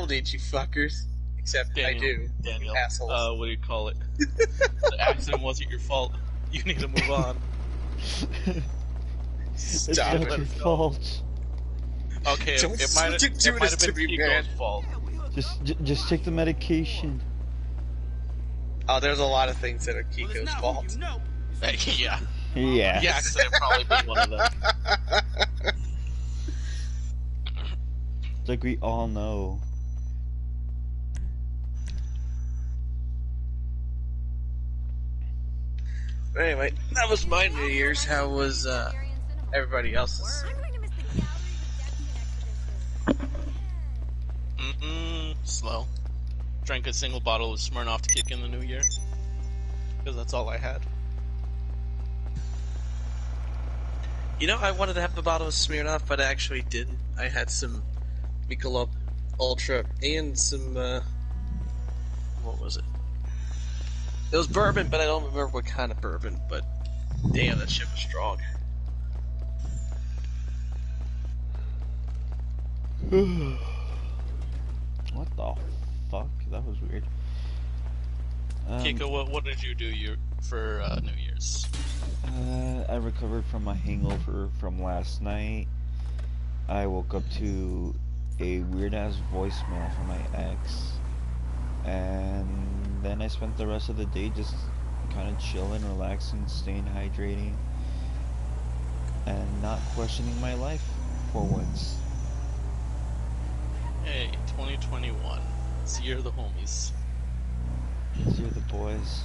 need you fuckers. Except Daniel, I do. Daniel, assholes. what do you call it? The accident wasn't your fault. You need to move on. It's Stop not it. your fault. Okay, Don't it might have do this been to me, man. Chico's fault. Just take the medication. Oh, there's a lot of things that are Kiko's fault. Yeah. Yeah. The accident probably be one of them. Like we all know. Anyway, that was my New Year's. How was everybody else's? Slow. Drank a single bottle of Smirnoff to kick in the new year. Because that's all I had. You know, I wanted to have a bottle of Smirnoff, but I actually didn't. I had some Michelob Ultra and some, what was it? It was bourbon, but I don't remember what kind of bourbon, but damn, that shit was strong. What the fuck? That was weird. Kiko, what did you do for New Year's? I recovered from a hangover from last night. I woke up to a weird-ass voicemail from my ex. And then I spent the rest of the day just kind of chilling, relaxing, staying hydrating. And not questioning my life for once. Hey, 2021. It's the year of the homies. These are the boys.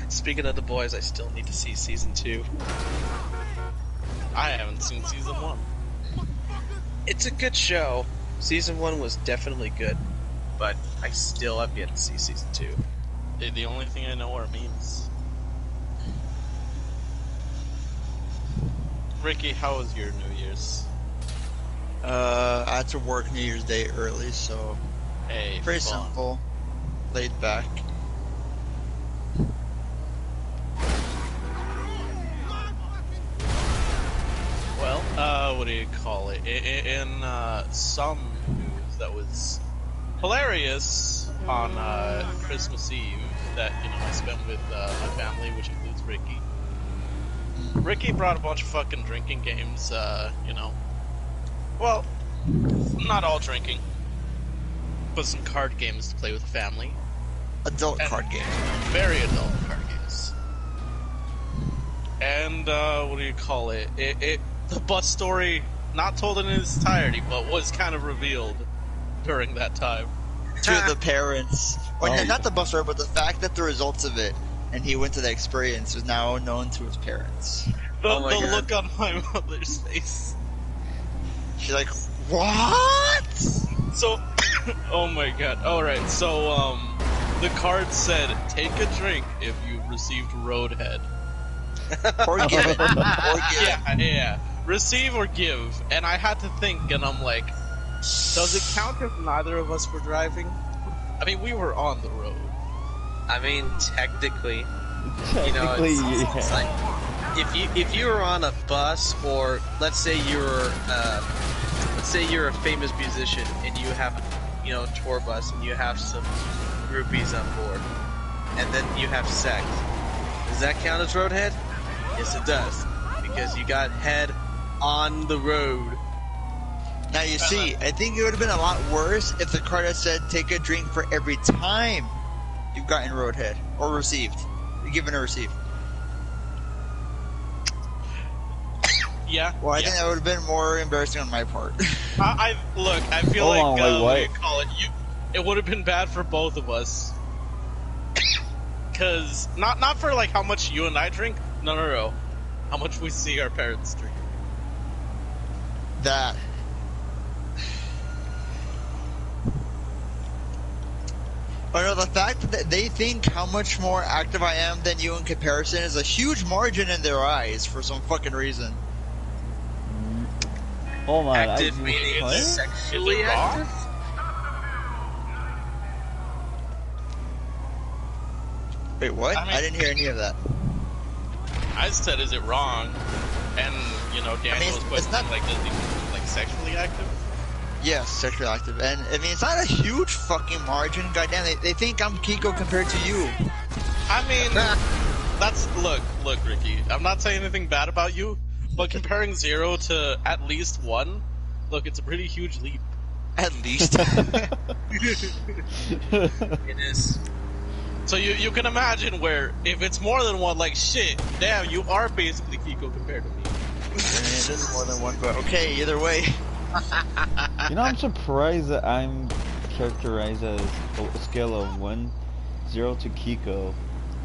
Speaking of the boys, I still need to see season 2. I haven't seen season 1. It's a good show. Season 1 was definitely good, but I still have yet to see season 2. The only thing I know are memes. Ricky, how was your New Year's? I had to work New Year's Day early, so Hey, pretty fun. simple, laid back. Well, what do you call it? In some news that was hilarious on Christmas Eve that, I spent with my family, which includes Ricky. Ricky brought a bunch of fucking drinking games, well, not all drinking, but some card games to play with the family. Adult card games. Very adult card games. And, what do you call it? The bus story, not told in its entirety, but was kind of revealed during that time. To the parents. Or Oh. not the bus ride, but the fact that the results of it, and he went to the experience, is now known to his parents. The Oh my God. look on my mother's face. She's like, what? So, oh my god. Alright, so, the card said, take a drink if you've received Roadhead. Or give it. Or give it. Yeah. Receive or give. And I had to think, and I'm like, does it count if neither of us were driving? I mean, we were on the road. I mean, technically, Technically, it's like if you were on a bus, or let's say you're a famous musician and you have a tour bus and you have some groupies on board, and then you have sex. Does that count as roadhead? Yes, it does, because you got head on the road. Now you see, I think it would have been a lot worse if the card had said take a drink for every time you've gotten roadhead or received. You're given or received. Yeah. Well, I yeah. think that would have been more embarrassing on my part. I feel Hold like, on, wait, what what? do you call it? It would have been bad for both of us. Cause, not for like how much you and I drink, no. How much we see our parents drink. That. Oh no, the fact that they think how much more active I am than you in comparison is a huge margin in their eyes for some fucking reason. Hold on. Active meaning what? sexually Is it raw? active? Wait, what? I mean- I didn't hear any of that. I said, is it wrong? And, Daniel I mean, was it's questioning, not- like, does he, like, sexually active? Yes, sexually active. And, I mean, it's not a huge fucking margin. Goddamn, they think I'm Kiko compared to you. I mean, look, Ricky, I'm not saying anything bad about you, but comparing 0 to at least 1, look, it's a pretty huge leap. At least. It is. So you can imagine where, if it's more than 1, like, shit, damn, you are basically Kiko compared to me. It is more than 1, but okay, either way. You know, I'm surprised that I'm characterized as a scale of 1, 0 to Kiko.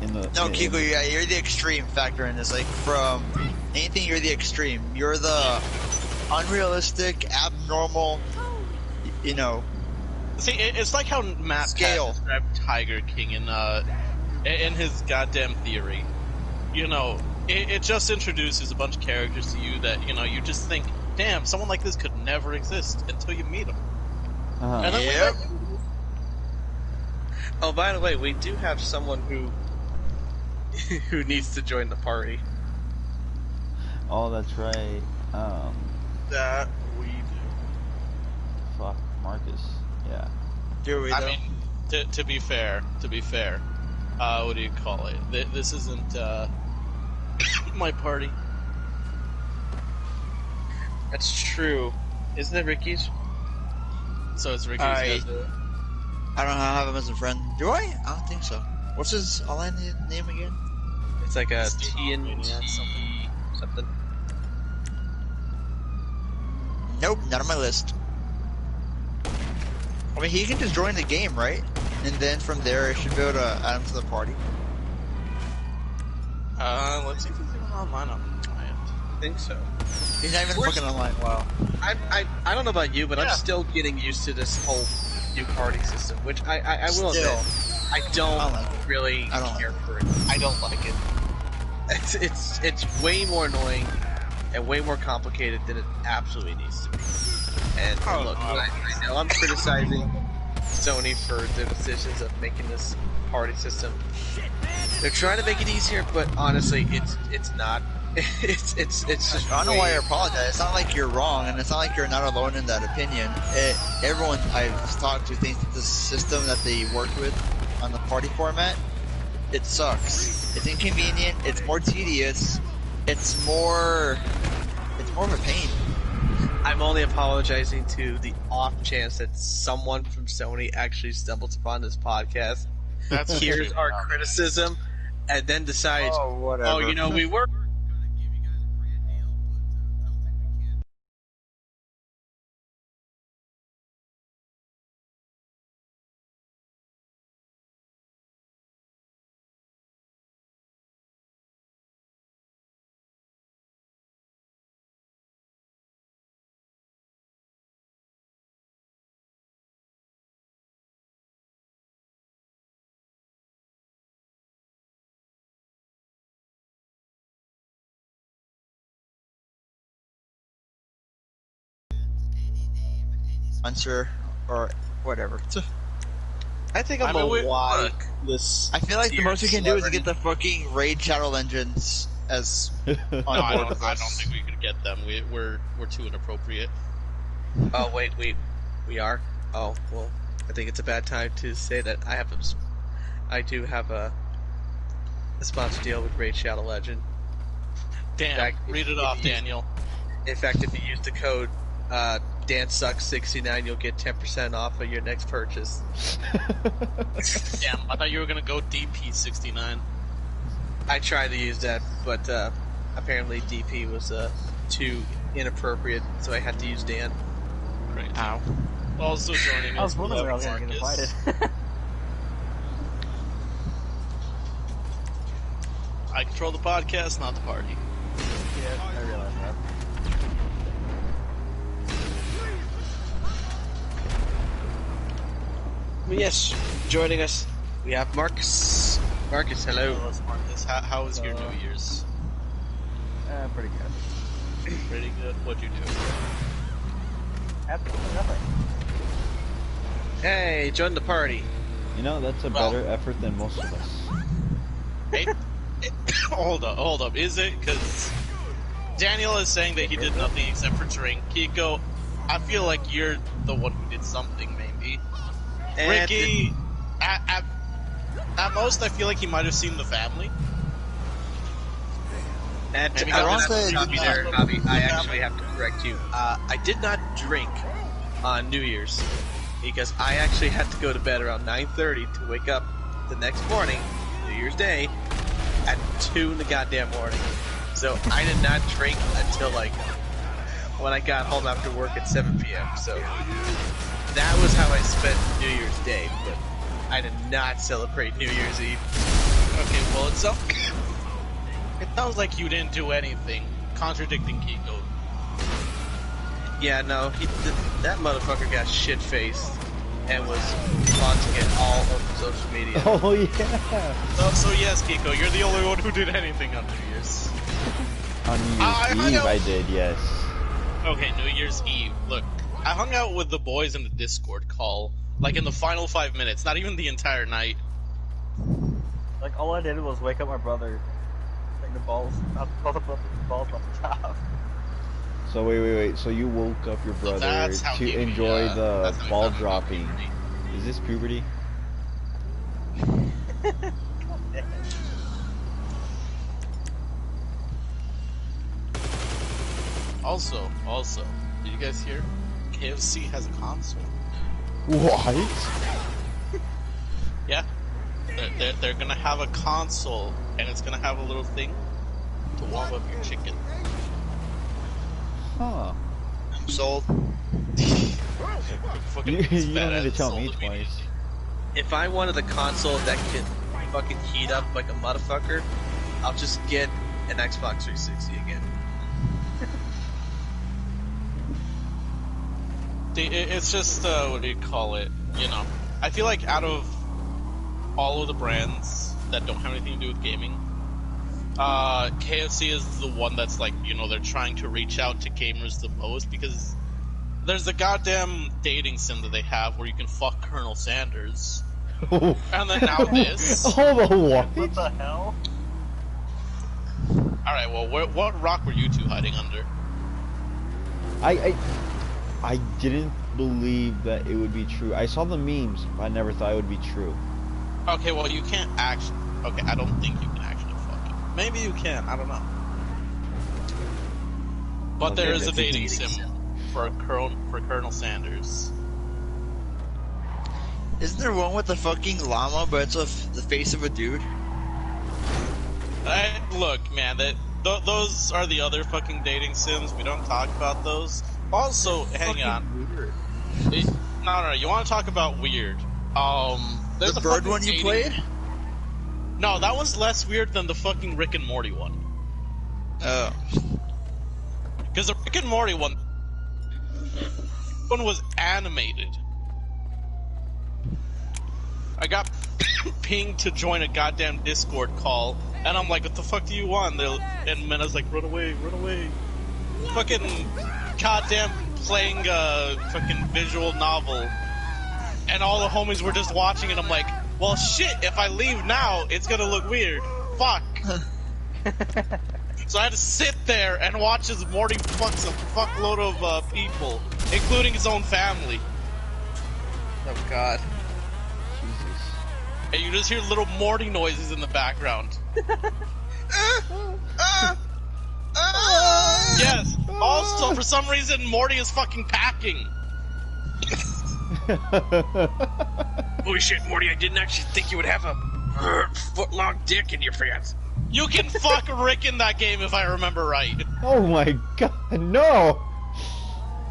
No, Kiko, you're the extreme factor in this. Like, from anything, you're the extreme. You're the unrealistic, abnormal, you know. See, it's like how Matt Scale. Pat described Tiger King in his goddamn theory. You know, it just introduces a bunch of characters to you that, you know, you just think, damn, someone like this could never exist until you meet him. And then Yep. Oh, by the way, we do have someone who needs to join the party. Oh, that's right. That we do. Fuck, Marcus. Yeah. Do we, I though? mean, to be fair, what do you call it? This isn't my party. That's true. Isn't it Ricky's? So it's Ricky's. I guys. don't have him as a friend. Do I? I don't think so. What's his online name again? It's like a Steve TNT something. Nope, not on my list. I mean, he can just join the game, right? And then from there, I should be able to add him to the party. Let's see if he's even online on Giant. I think so. He's not even Where's- fucking online. Wow. I don't know about you, but Yeah. I'm still getting used to this whole new party system, which I will Still. admit, I don't I don't like really I don't care for it. I don't like it. It's way more annoying and way more complicated than it absolutely needs to be. And Oh, look, no. I know I'm criticizing Sony for their decisions of making this party system. They're trying to make it easier, but honestly, it's not. It's just. I don't know way- why I apologize. It's not like you're wrong, and it's not like you're not alone in that opinion. Everyone I've talked to thinks that the system that they worked with on the party format, it sucks. It's inconvenient. It's more tedious. It's more of a pain. I'm only apologizing to the off chance that someone from Sony actually stumbles upon this podcast, That's hears extremely our obvious. criticism, and then decides, whatever. oh, you know, we were. answer or whatever. I think I I'm mean, a wireless. I feel like the most we can do is get celebrity. the fucking raid shadow engines as on No, board I with don't us. think we could get them. We're too inappropriate. Oh wait, we are. Oh well, I think it's a bad time to say that I do have a sponsor deal with Raid Shadow Legend. Damn, Back- read it off, Daniel. In fact, if you use the code DanSucks69, you'll get 10% off of your next purchase. Damn, I thought you were gonna go DP69. I tried to use that, but apparently DP was too inappropriate, so I had to use Dan. Great. Ow. Also joining us. I was wondering where I was below going to get Marcus. invited. I control the podcast, not the party. Yeah, I realize that. Yes, joining us, we have Marcus. Marcus, hello. Let's Marcus. How was your New Year's? Pretty good. Pretty good. What'd you do? Absolutely nothing. Hey, join the party. You know, that's a Well- better effort than most of us. Hey, hold up. Is it? Because Daniel is saying that he did nothing except for drink. Kiko, I feel like you're the one who did something, maybe. And Ricky, at most, I feel like he might have seen the family. And Maybe I'm got gonna this stop you there, movie. Javi. I actually have to correct you. I did not drink on New Year's because I actually had to go to bed around 9:30 to wake up the next morning, New Year's Day, at 2 in the goddamn morning. So I did not drink until like when I got home after work at 7 p.m. So that was how I spent New Year's Day, but I did not celebrate New Year's Eve. Okay, well, it sounds like you didn't do anything, contradicting Kiko. Yeah, no, that motherfucker got shit-faced and was launching it all over social media. Oh yeah. So yes, Kiko, you're the only one who did anything on New Year's. On New I Year's Eve, know. I did, yes. Okay, New Year's Eve. Look, I hung out with the boys in the Discord call, like in the final 5 minutes, not even the entire night. Like, all I did was wake up my brother, take the balls, all the balls off the top. So wait. So you woke up your brother That's how to he- enjoy yeah, the that's how he ball found out dropping. puberty. Is this puberty? Also, did you guys hear? KFC has a console. What? Yeah, they're gonna have a console, and it's gonna have a little thing to warm up your chicken. Huh. I'm sold. Fucking You don't badass need to tell me sold immediately. twice. If I wanted a console that could fucking heat up like a motherfucker, I'll just get an Xbox 360 again. It's just, what do you call it? You know, I feel like out of all of the brands that don't have anything to do with gaming, KFC is the one that's like, you know, they're trying to reach out to gamers the most because there's a goddamn dating sim that they have where you can fuck Colonel Sanders. And then now this. Hold on, what? What the hell? Alright, well, what rock were you two hiding under? I didn't believe that it would be true. I saw the memes, but I never thought it would be true. Okay, well, you can't actually. Okay, I don't think you can actually fuck it. Maybe you can, I don't know. But Okay, there is a that's a dating dating sim for Colonel Sanders. Isn't there one with the fucking llama, but it's the face of a dude? Look, man, those are the other fucking dating sims. We don't talk about those. Also, hang on. Weird. No, you want to talk about weird. There's The a bird fucking one you dating- played? No, that one's less weird than the fucking Rick and Morty one. Oh. Because the Rick and Morty one was animated. I got pinged to join a goddamn Discord call, and I'm like, what the fuck do you want? And Mena's like, run away. Fucking goddamn playing a fucking visual novel. And all the homies were just watching, and I'm like, well shit, if I leave now, it's gonna look weird. Fuck. So I had to sit there and watch as Morty fucks a fuckload of people, including his own family. Oh god. Jesus. And you just hear little Morty noises in the background. Yes. Also, for some reason, Morty is fucking packing. Holy shit, Morty, I didn't actually think you would have a foot-long dick in your pants. You can fuck Rick in that game if I remember right. Oh my god, no!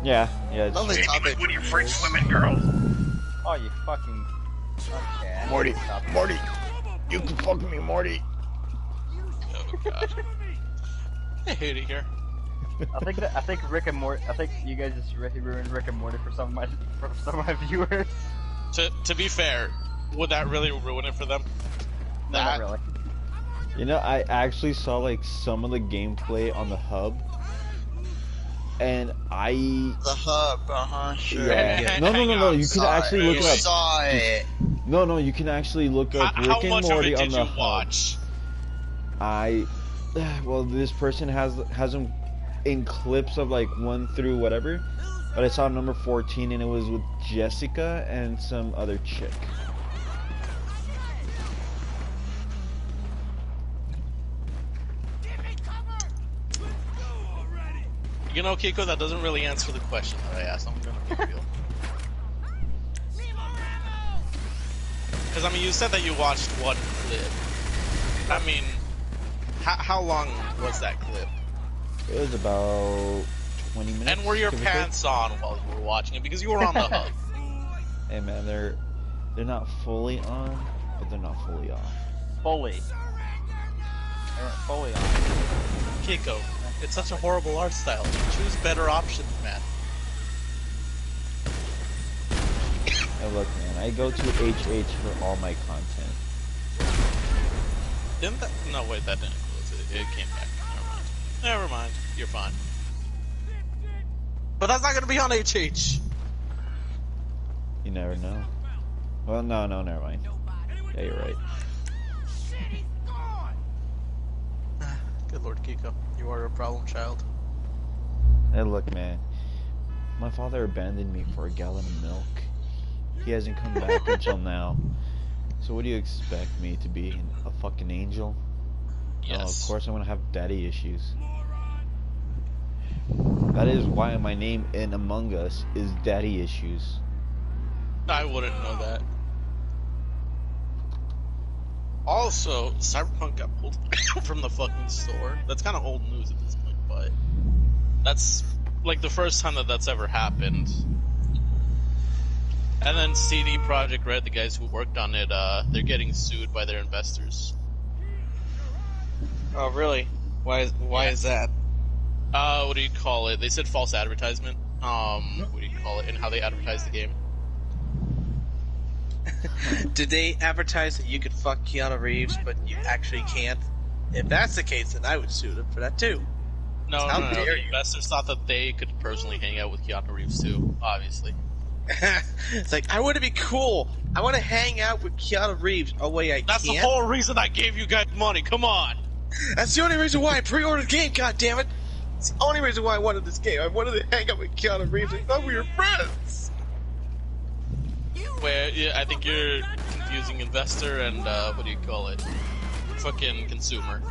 Yeah, it's Lovely true. topic. One of your French swimming girls. Oh, you fucking. Okay. Morty, Stop. Morty, you can fuck me, Morty. Oh god. I hate it here. I think Rick and Morty. I think you guys just really ruined Rick and Morty for some of my viewers. To be fair, would that really ruin it for them? No, not really. You know, I actually saw like some of the gameplay on the hub, and The hub, sure. yeah. No, you can Saw actually it. look it up. Saw it. No, you can actually look up How Rick and much of Morty it on did the you hub. watch? Well, this person has them in clips of like 1 through whatever, But I saw number 14 and it was with Jessica and some other chick. You know, Kiko, that doesn't really answer the question that I asked. I'm gonna be real. Because, I mean, you said that you watched one clip. I mean, how long was that clip? It was about 20 minutes. And were your pants on while you were watching it? Because you were on the hub. Hey man, they're not fully on, but they're not fully off. Fully. They weren't fully on. Kiko, it's such a horrible art style. Choose better options, man. Hey look man, I go to HH for all my content. Didn't that? No, wait, that didn't close it. It came back. Never mind. You're fine. But that's not gonna be on HH. You never know. Well, no, never mind. Yeah, you're right. Good Lord, Kiko. You are a problem child. Hey look man, my father abandoned me for a gallon of milk. He hasn't come back until now. So what do you expect me to be, a fucking angel? Yes. Oh, of course I'm gonna have daddy issues. That is why my name in Among Us is Daddy Issues. I wouldn't know that. Also, Cyberpunk got pulled from the fucking store. That's kind of old news at this point, but that's like the first time that that's ever happened. And then CD Projekt Red, the guys who worked on it, they're getting sued by their investors. Oh, really? Why is that? What do you call it? They said false advertisement. What do you call it? And how they advertise the game. Did they advertise that you could fuck Keanu Reeves, but you actually can't? If that's the case, then I would sue them for that too. No, How no. dare The you. investors thought that they could personally hang out with Keanu Reeves too, obviously. It's like, I want to be cool. I want to hang out with Keanu Reeves. Oh, wait, I That's can't? the whole reason I gave you guys money, come on! That's the only reason why I pre-ordered the game, goddammit! It's the only reason why I wanted this game. I wanted to hang out with Keanu Reeves. I thought we were friends! Where, yeah, I think you're confusing investor and, what do you call it? Fucking consumer.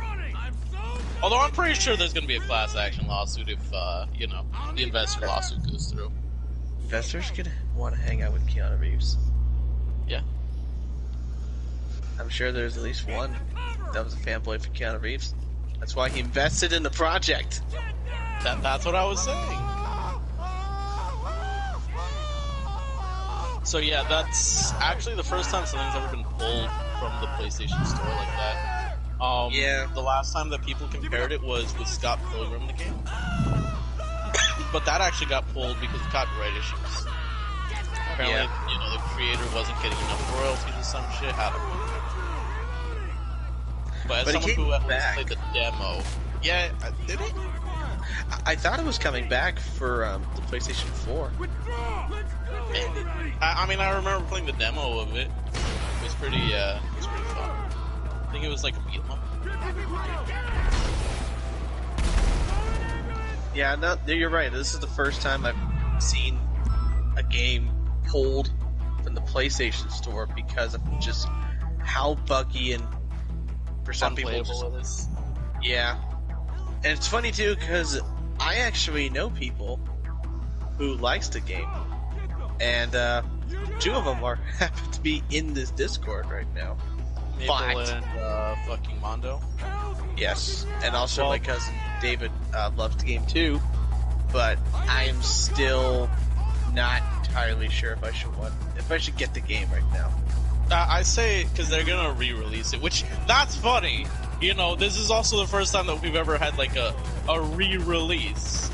Although I'm pretty sure there's gonna be a class action lawsuit if, you know, the investor lawsuit goes through. Investors could want to hang out with Keanu Reeves. Yeah. I'm sure there's at least one that was a fanboy for Keanu Reeves. That's why he invested in the project. That's what I was saying. So yeah, that's actually the first time something's ever been pulled from the PlayStation Store like that. Yeah. The last time that people compared it was with Scott Pilgrim, the game. But that actually got pulled because of copyright issues. Apparently, you know, the creator wasn't getting enough royalties or some shit. I don't know. But as someone who at least played the demo, yeah, did it? I thought it was coming back for the PlayStation 4. I mean, I remember playing the demo of it. It was pretty fun. I think it was like a beat 'em up. Yeah, no, you're right. This is the first time I've seen a game pulled from the PlayStation Store because of just how buggy and for some people just, it is. yeah. And it's funny too because I actually know people who likes the game, and two of them happen to be in this Discord right now. Maple Fact. and fucking Mondo. Yes, and also my cousin David loves the game too, but I am still not entirely sure if I should get the game right now. I say because they're gonna re-release it, which that's funny. You know, this is also the first time that we've ever had like a re-release.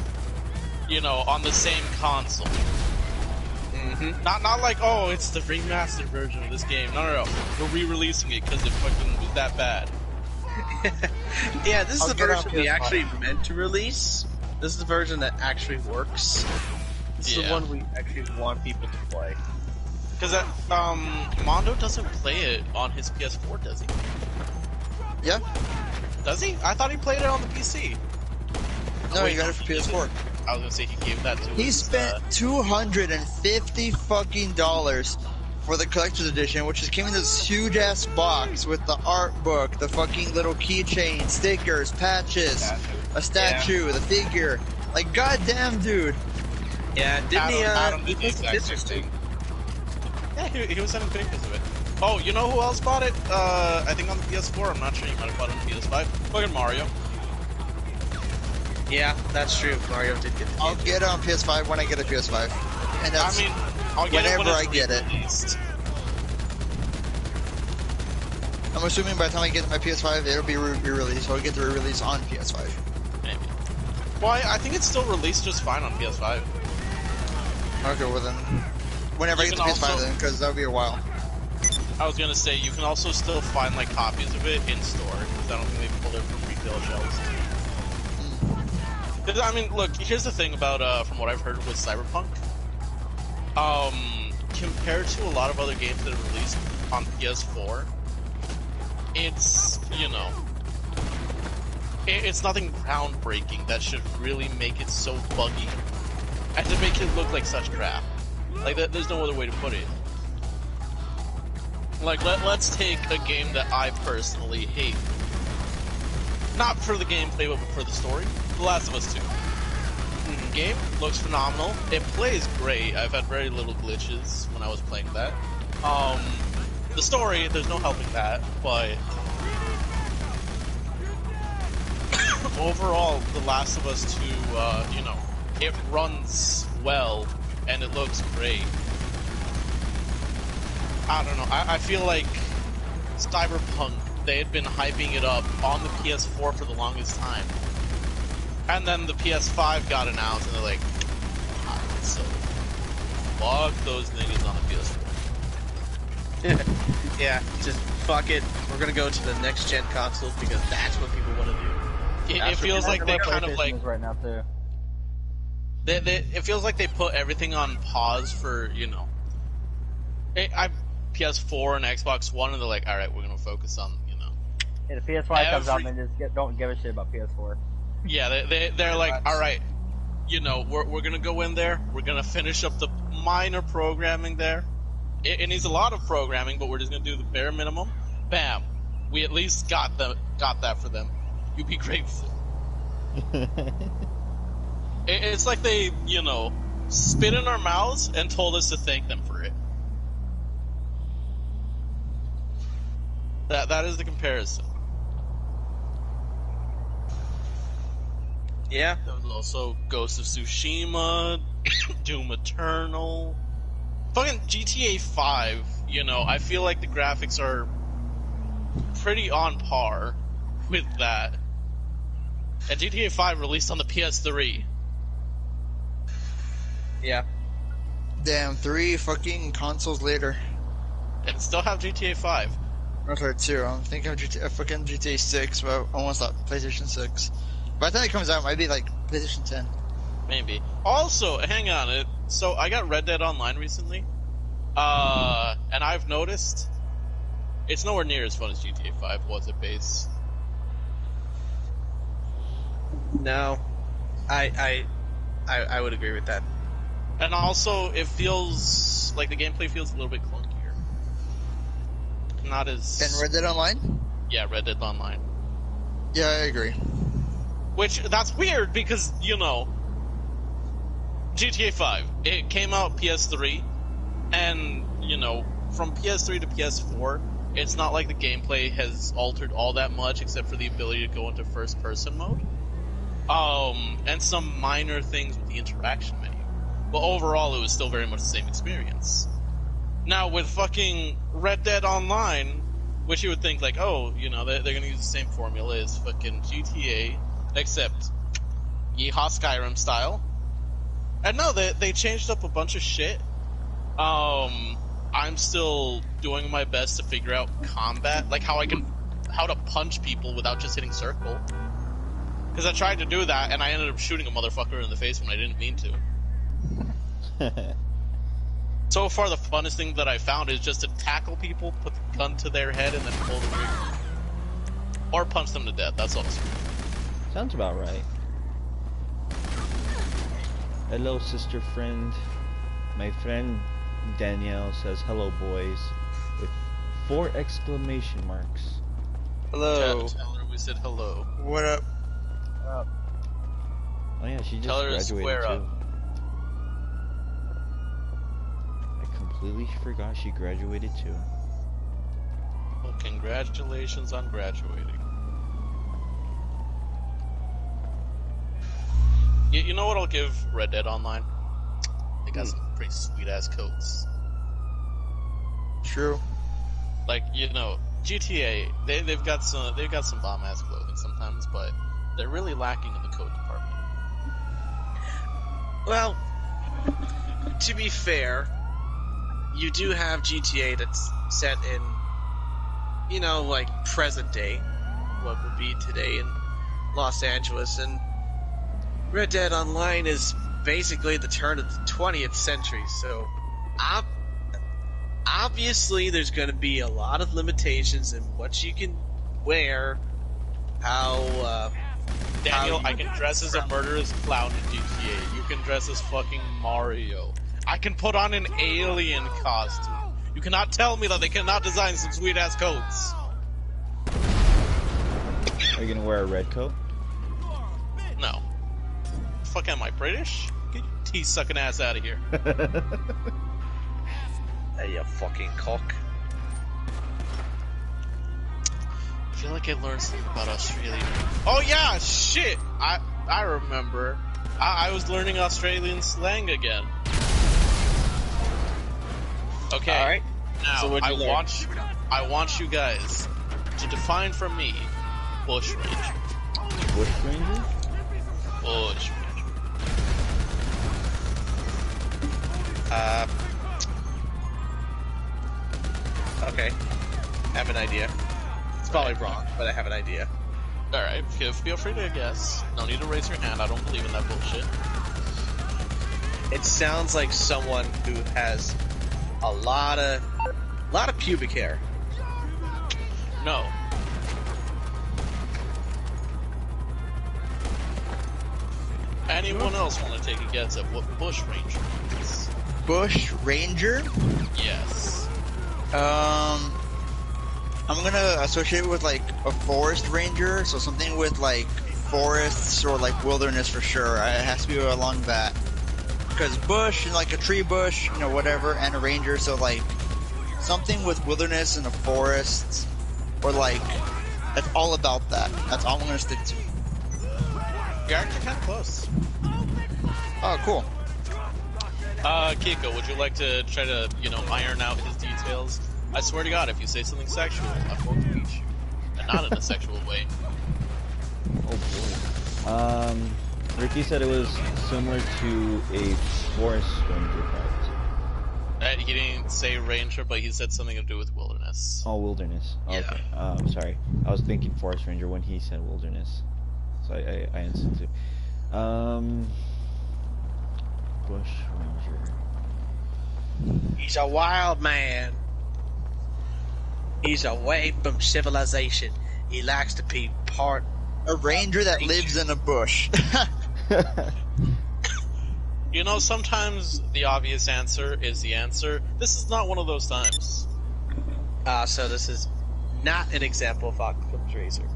You know, on the same console. Mm-hmm. Not like, oh, it's the remastered version of this game. No. We're re-releasing it because it fucking was that bad. Yeah, this is I'll the get version on we PS5. actually meant to release. This is the version that actually works. This is the Yeah. one we actually want people to play. Because Mondo doesn't play it on his PS4, does he? Yeah. Does he? I thought he played it on the PC. No, Wait, you got it for PS4. I was gonna say he gave that to He his, spent $250 fucking dollars for the collector's edition, which just came in this huge ass box with the art book, the fucking little keychain, stickers, patches, a statue, the figure. Like, goddamn, dude. Yeah, didn't he? Adam He did the posted exact same pictures too. thing. Yeah, he was sending pictures of it. Oh, you know who else bought it? I think on the PS4. I'm not sure. You might have bought it on the PS5. Fucking Mario. Yeah, that's true. Mario did get the I'll game. get it on PS5 when I get a PS5. And that's I mean, I'll get whenever it when I it's get it. released. I'm assuming by the time I get my PS5, it'll be re-released, so I'll get the re-release on PS5. Maybe. Well, I think it's still released just fine on PS5. Okay, well then, whenever You I get the can PS5 also- then, because that'll be a while. I was gonna say, you can also still find, like, copies of it in store, because I don't think they pulled it from retail shelves. 'Cause, I mean, look, here's the thing about, from what I've heard with Cyberpunk. Compared to a lot of other games that are released on PS4, it's, you know, it's nothing groundbreaking that should really make it so buggy and to make it look like such crap. Like, there's no other way to put it. Like, let's take a game that I personally hate. Not for the gameplay, but for the story. The Last of Us 2. Game looks phenomenal. It plays great. I've had very little glitches when I was playing that. The story, there's no helping that, but overall, The Last of Us 2, you know, it runs well and it looks great. I don't know. I feel like Cyberpunk, they had been hyping it up on the PS4 for the longest time. And then the PS5 got announced, and they're like, so fuck those niggas on the PS4. Yeah, just fuck it. We're gonna go to the next gen consoles because that's what people want to do. It feels like they kind of like, right now too. it feels like they put everything on pause for, you know, PS4 and Xbox One, and they're like, all right, we're gonna focus on, you know. Yeah, the PS5 comes out and they just don't give a shit about PS4. Yeah, they're like, all right, you know, we're gonna go in there, we're gonna finish up the minor programming there. It needs a lot of programming, but we're just gonna do the bare minimum. Bam, we at least got that for them. You be grateful. It's like they, you know, spit in our mouths and told us to thank them for it. That is the comparison. Yeah. There was also Ghost of Tsushima, Doom Eternal, fucking GTA 5. You know, I feel like the graphics are pretty on par with that. And GTA 5 released on the PS3. Yeah. Damn, 3 fucking consoles later. And still have GTA 5. Not sorry, 2. I'm thinking of fucking GTA 6, but I almost thought PlayStation 6. By the time it comes out, it might be like PlayStation 10. Maybe. Also, hang on. So I got Red Dead Online recently. And I've noticed it's nowhere near as fun as GTA 5 was at base. No. I would agree with that. And also, it feels like the gameplay feels a little bit clunkier. Not as... And Red Dead Online? Yeah, Red Dead Online. Yeah, I agree. Which, that's weird because, you know, GTA 5, it came out PS3, and, you know, from PS3 to PS4, it's not like the gameplay has altered all that much except for the ability to go into first-person mode. And some minor things with the interaction menu. But overall, it was still very much the same experience. Now, with fucking Red Dead Online, which you would think, like, oh, you know, they're gonna use the same formula as fucking GTA, except Yeehaw Skyrim style. And no, they changed up a bunch of shit. I'm still doing my best to figure out combat, like how to punch people without just hitting circle. Because I tried to do that, and I ended up shooting a motherfucker in the face when I didn't mean to. So far, the funnest thing that I found is just to tackle people, put the gun to their head, and then pull the trigger. Or punch them to death, that's also. Sounds about right. Hello, sister friend. My friend Danielle says hello, boys, with 4 exclamation marks. Hello. Tell her we said hello. What up? Oh yeah, she just Tell her to graduated square too. up. I completely forgot she graduated too. Well, congratulations on graduating. You know what I'll give Red Dead Online? They got some pretty sweet ass coats. True. Like, you know, GTA, they've got some bomb ass clothing sometimes, but they're really lacking in the coat department. Well, to be fair, you do have GTA that's set in, you know, like present day, what would be today in Los Angeles, and Red Dead Online is basically the turn of the 20th century, so obviously there's going to be a lot of limitations in what you can wear, how Daniel, I can dress as a murderous clown in GTA. You can dress as fucking Mario. I can put on an alien costume. You cannot tell me that they cannot design some sweet ass coats. Are you gonna wear a red coat? No. Fuck, am I British? Get your teeth sucking ass out of here. Hey, you fucking cock. I feel like I learned something about Australia. Oh yeah, shit! I remember. I was learning Australian slang again. Okay. All right. Now So what'd you learn? I want you guys to define for me bushranger. Bushranger? Bushranger. Okay. I have an idea. It's probably wrong, but I have an idea. Alright, feel free to guess. No need to raise your hand, I don't believe in that bullshit. It sounds like someone who has a lot of pubic hair. No. Anyone else want to take a guess at what bushranger is? Bush Ranger? Yes. I'm gonna associate it with like a forest ranger, so something with like forests or like wilderness for sure. It has to be along that. Because bush, and like a tree bush, you know, whatever, and a ranger, so like something with wilderness and a forest, or like that's all about that. That's all I'm gonna stick to. You're actually kind of close. Oh, cool. Kiko, would you like to try to, you know, iron out his details? I swear to God, if you say something sexual, I'm going to beat you. And not in a sexual way. Oh boy. Ricky said it was similar to a forest ranger part. He didn't say ranger, but he said something to do with wilderness. Oh, wilderness. Oh, Yeah. okay. Sorry. I was thinking forest ranger when he said wilderness. So I answered too. Bush ranger. He's a wild man. He's away from civilization. He likes to be part. A ranger that lives in a bush. You know, sometimes the obvious answer is the answer. This is not one of those times. So this is not an example of Octopus Racer.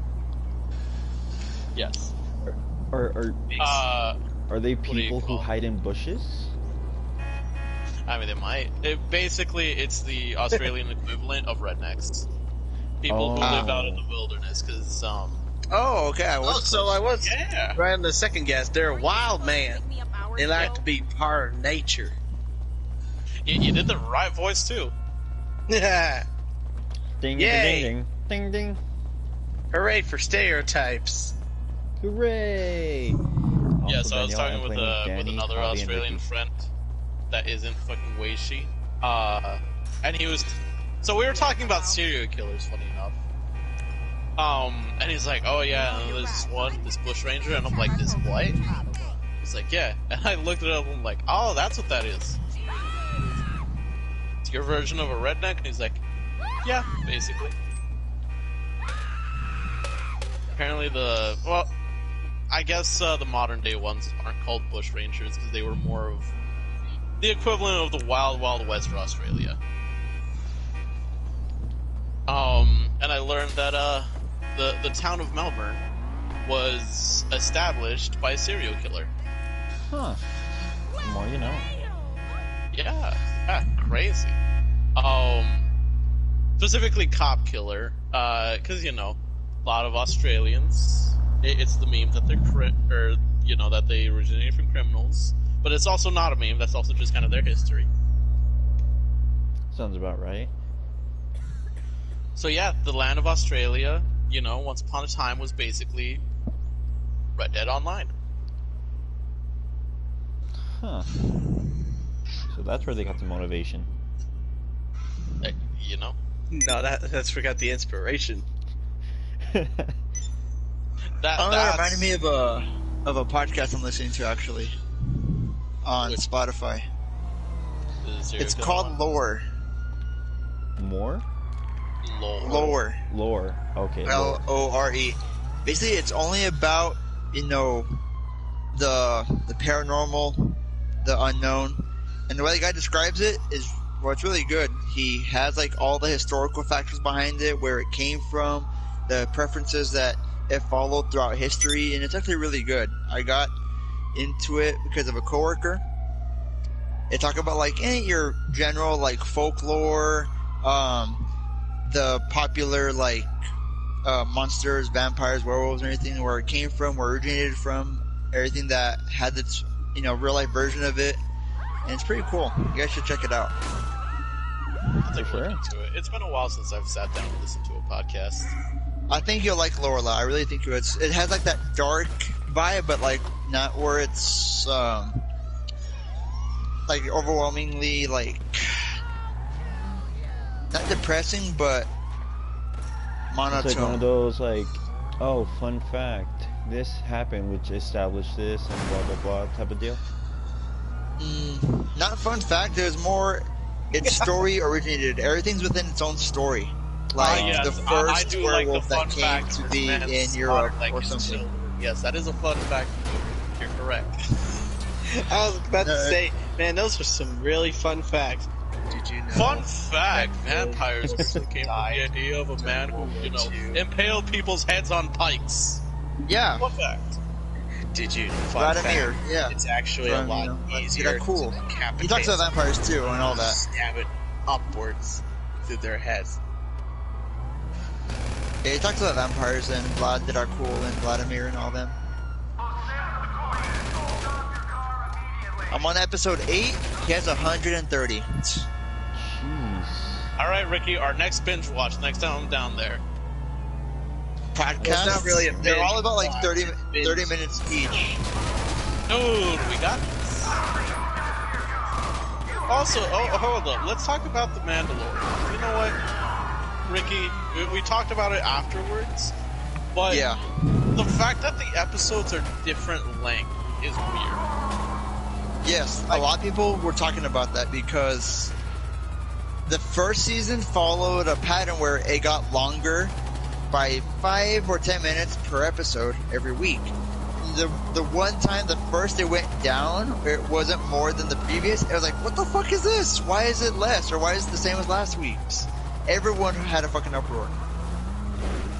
Yes. Are they do you people who call it? hide in bushes? I mean, they might. Basically, it's the Australian equivalent of rednecks. People who live out in the wilderness, because, Oh, okay. I Oh, was so I was yeah. right in the second guess. They're a wild man. They like to be part of nature. You did the right voice, too. Yeah. Ding, Yay. ding, ding, ding, ding. Hooray for stereotypes. Hooray! Yeah, Also, so I was Danielle, talking I'm with playing Danny, another Javi, and Australian Ricky. friend that isn't fucking Weishi. And he was... So we were talking about serial killers, funny enough. And he's like, oh yeah, and there's this bush ranger, and I'm like, this what? He's like, yeah. And I looked it up, and I'm like, oh, that's what that is. It's your version of a redneck? And he's like, yeah, basically. Apparently I guess the modern day ones aren't called bush rangers because they were more of the equivalent of the Wild Wild West for Australia. And I learned that the town of Melbourne was established by a serial killer. Huh. The more you know. Yeah, crazy. Specifically cop killer, because a lot of Australians, it's the meme that they're that they originated from criminals, but it's also not a meme. That's also just kind of their history. Sounds about right. So yeah, the land of Australia, once upon a time was basically Red Dead Online. Huh. So that's where they got the motivation. No, that's where I got the inspiration. That reminded me of a podcast I'm listening to actually on Spotify. It's called Lore. More? Lore. Lore. Okay. Lore. Basically, it's only about the paranormal, the unknown, and the way the guy describes it is it's really good. He has like all the historical factors behind it, where it came from, the preferences that it followed throughout history, and it's actually really good. I got into it because of a coworker. They talk about like your general like folklore, the popular like monsters, vampires, werewolves, and everything, where it came from, where it originated from, everything that had its real life version of it, and it's pretty cool. You guys should check it out. I'll take a look into it. It's been a while since I've sat down and listened to a podcast. I think you'll like Lorela. I really think it has like that dark vibe, but like not where it's like overwhelmingly like not depressing, but monotone. It's like one of those like, oh, fun fact, this happened, which established this, and blah blah blah type of deal. Not fun fact. There's more. Its story originated. Everything's within its own story. Like yes, the first werewolf that came to be in Europe or something. Children. Yes, that is a fun fact. You're correct. I was about to say, man, those are some really fun facts. Did you know? Fun fact: vampires came from the idea of a man who, impaled people's heads on pikes. Yeah. Fun fact. Did you? Vladimir, yeah. It's actually a lot easier. Cool. To decapitate He talks about vampires too and all that. Stab it upwards through their heads. Yeah, he talks about vampires and Vlad that are cool and Vladimir and all them. I'm on episode 8. He has 130. Jeez. All right, Ricky. Our next binge watch. Next time I'm down there. Podcasts. Well, it's not really a They're all about like 30 binge. minutes each. Dude, we got this. Also, hold up. Let's talk about The Mandalorian. You know what, Ricky? We talked about it afterwards, but Yeah. the fact that the episodes are different length is weird. Yes, a lot of people were talking about that because the first season followed a pattern where it got longer by 5 or 10 minutes per episode every week. The one time the first it went down, it wasn't more than the previous. It was like, what the fuck is this? Why is it less? Or why is it the same as last week's? Everyone had a fucking uproar.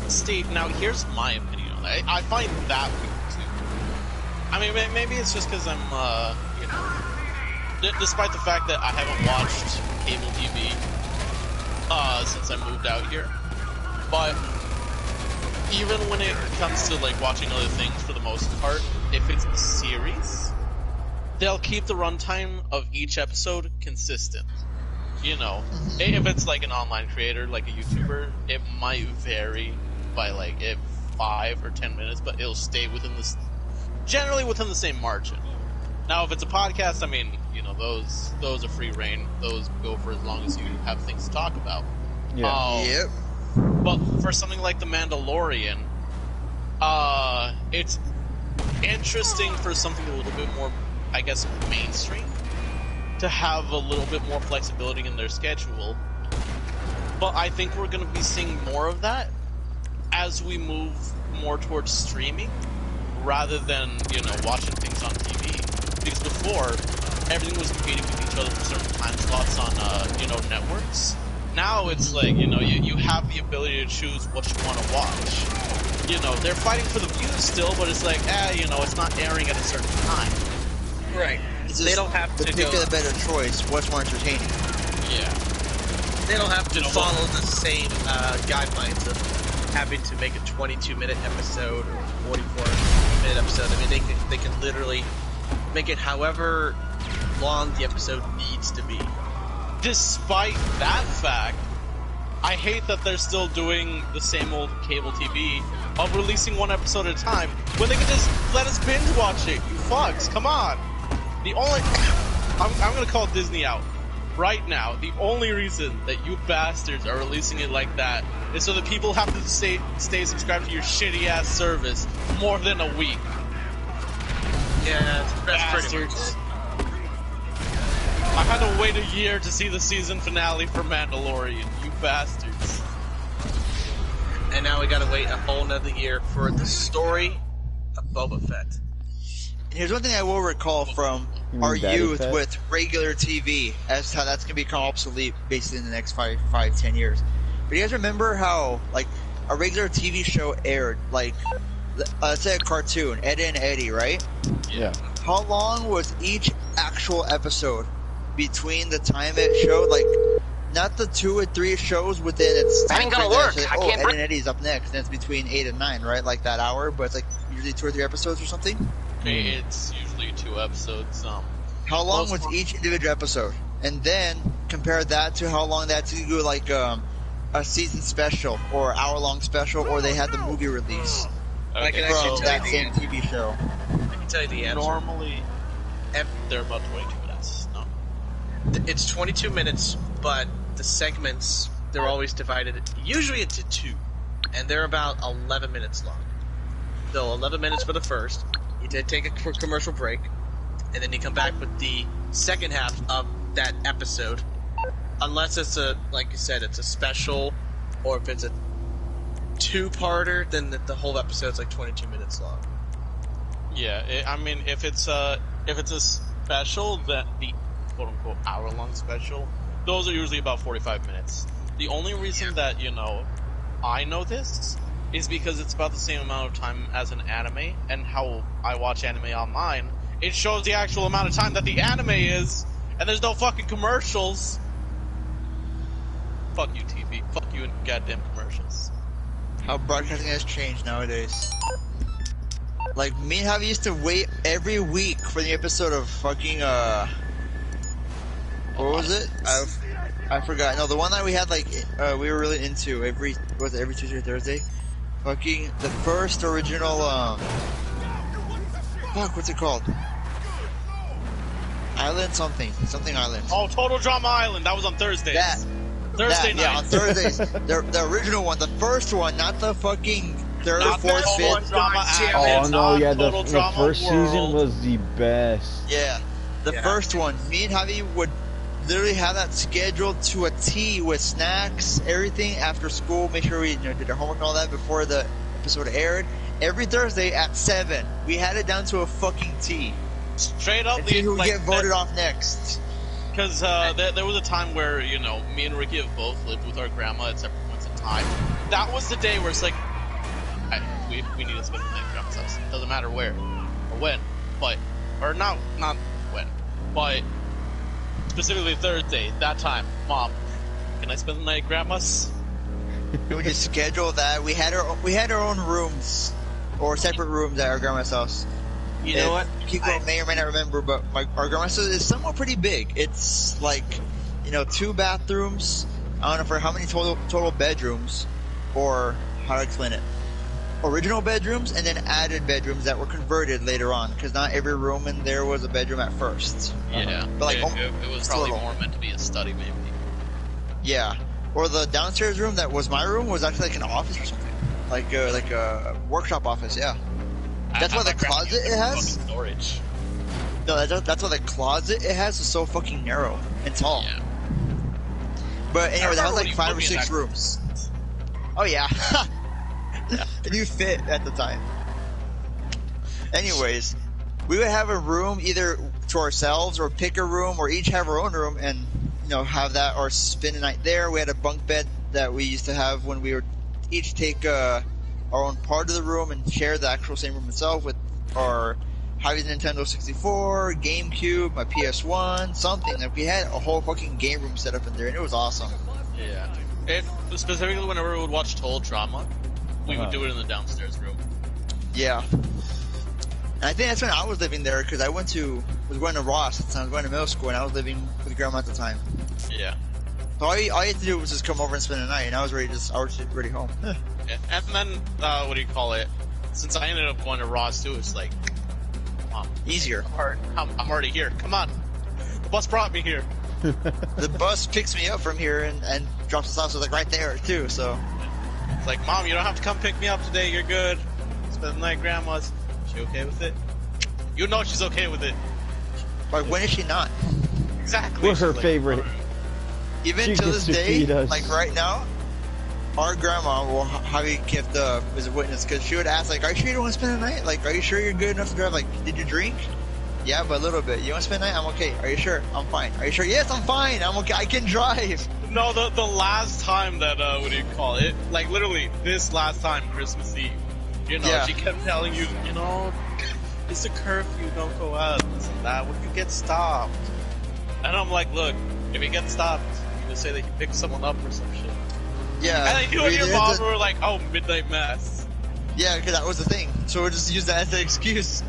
Steve, now here's my opinion on that. I find that weird too. I mean, maybe it's just because I'm, despite the fact that I haven't watched cable TV since I moved out here, but even when it comes to like watching other things, for the most part, if it's a series, they'll keep the runtime of each episode consistent. If it's like an online creator, like a YouTuber, it might vary by like 5 or 10 minutes, but it'll stay generally within the same margin. Now, if it's a podcast, I mean, those are free reign. Those go for as long as you have things to talk about. Yeah. Yep. But for something like The Mandalorian, it's interesting for something a little bit more, I guess, mainstream, to have a little bit more flexibility in their schedule. But I think we're going to be seeing more of that as we move more towards streaming, rather than, watching things on TV. Because before, everything was competing with each other for certain time slots on, networks. Now it's like, you have the ability to choose what you want to watch. They're fighting for the views still, but it's like, it's not airing at a certain time. Right. They don't have to pick go. a better choice. What's more entertaining? Yeah. They don't have to follow the same guidelines of having to make a 22-minute episode or 44-minute episode. I mean, they can literally make it however long the episode needs to be. Despite that fact, I hate that they're still doing the same old cable TV of releasing one episode at a time when they can just let us binge watch it. You fucks, come on. The only I'm gonna call Disney out right now. The only reason that you bastards are releasing it like that is so that people have to stay subscribed to your shitty ass service more than a week. Yeah, that's pretty much Bastards. it. I had to wait a year to see the season finale for Mandalorian, you bastards. And now we gotta wait a whole nother year for the story of Boba Fett. And here's one thing I will recall from our youth with regular TV, as how that's going to become obsolete basically in the next 5-10 years. But you guys remember how, like, a regular TV show aired, like, let's say a cartoon, Ed and Eddie, right? Yeah. How long was each actual episode between the time it showed, like, not the 2 or 3 shows within its time? That ain't gonna work. Like, I can't Ed and Eddie's up next, and it's between 8 and 9, right? Like that hour, but it's like usually 2 or 3 episodes or something. It's usually 2 episodes. How long was each individual episode? And then compare that to how long they had to do, like, a season special or hour-long special, or they had the movie release I can Okay, actually from tell that you same TV show. I can tell you the answer. normally they're about 22 minutes. No. It's 22 minutes, but the segments, they're always divided usually into 2, and they're about 11 minutes long. So 11 minutes for the first, you did take a commercial break, and then you come back with the second half of that episode, unless it's like you said, it's a special, or if it's a 2-parter, then the whole episode's like 22 minutes long. Yeah, if it's a special, that the quote unquote hour-long special, those are usually about 45 minutes. The only reason that I know this is because it's about the same amount of time as an anime, and how I watch anime online, it shows the actual amount of time that the anime is, and there's no fucking commercials. Fuck you, TV. Fuck you and goddamn commercials. How broadcasting has changed nowadays. Like, me and Javi used to wait every week for the episode of fucking, what was it? I forgot. No, the one that we had, like, we were really into every Tuesday or Thursday? Fucking, the first original, fuck, what's it called? Island something Island. Oh, Total Drama Island. That was on Thursdays. Thursday night. Yeah, on Thursdays. the original one, the first one, not the fucking third, Not the fourth, Total fifth. Drama damn Island. Oh It's no, not yeah, Total the Drama first World. season was the best. Yeah, the first one. Me and Javi would literally have that scheduled to a T with snacks, everything after school. Make sure we did our homework and all that before the episode aired. Every Thursday at 7. We had it down to a fucking T. Straight up, And see who would get voted off next. Because there was a time where, me and Ricky have both lived with our grandma at separate points in time. That was the day where it's like, we need to spend the night at grandma's house. Doesn't matter where or when, or not when, but specifically Thursday, that time. Mom, can I spend the night at grandma's? We would just schedule that. We had our own rooms, or separate rooms at our grandma's house. You know what? People may or may not remember, but our grandma's house is somewhat pretty big. It's like, 2 bathrooms. I don't know for how many total bedrooms, or how to explain it. Original bedrooms, and then added bedrooms that were converted later on, because not every room in there was a bedroom at first. Yeah, But like, it was probably more meant to be a study, maybe. Yeah. Or the downstairs room that was my room was actually like an office or something. Like a workshop office, yeah. That's why the closet it has. Storage. No, that's why the closet it has is so fucking narrow and tall. Yeah. But anyway, that was remember like when 5 you or put me in 6 that- rooms. Oh yeah. And you fit at the time. Anyways, we would have a room either to ourselves or pick a room or each have our own room and, have that or spend a night there. We had a bunk bed that we used to have when we would each take our own part of the room and share the actual same room itself with our having Nintendo 64, GameCube, my PS1, something. Like we had a whole fucking game room set up in there and it was awesome. Yeah. Specifically whenever we would watch Total Drama, we would do it in the downstairs room. Yeah. And I think that's when I was living there because I was going to Ross at the time. I was going to middle school and I was living with Grandma at the time. Yeah. So all you had to do was just come over and spend the night, and I was ready home. Yeah. And then, what do you call it? Since I ended up going to Ross too, it's like, Mom, Easier. I'm already here. Come on. The bus brought me here. The bus picks me up from here and drops us off, so like right there too. So It's like, Mom, you don't have to come pick me up today. You're good. Spend the night at Grandma's. She okay with it? You know she's okay with it. like when is she not? Exactly. We're her She's like, favorite. Even She to gets this to day, feed us. like right now, our grandma will have you kept as a witness because she would ask like, "Are you sure you don't want to spend the night? Like, are you sure you're good enough to drive? Like, did you drink? Yeah, but a little bit. You want to spend the night? I'm okay. Are you sure? I'm fine. Are you sure? Yes, I'm fine. I'm okay. I can drive." No, the last time that, what do you call it? Like, literally, this last time, Christmas Eve, Yeah. she kept telling you, it's a curfew, don't go out, this and that. What if you get stopped? And I'm like, look, if you get stopped, you just say that you picked someone up or some shit. Yeah. And then you and your mom were like, oh, midnight mass. Yeah, because that was the thing. So we'll just use that as the excuse.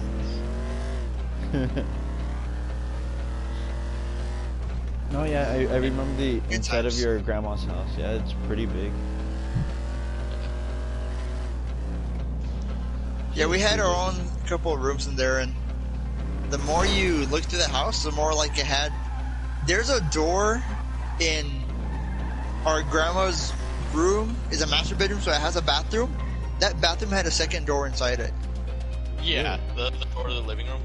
No, yeah, I remember the inside of times. your grandma's house. Yeah, it's pretty big. Yeah, we had our own couple of rooms in there, and the more you look through the house, the more like it had. There's a door in our grandma's room. Is a master bedroom, so it has a bathroom. That bathroom had a second door inside it. Yeah, the door to the living room.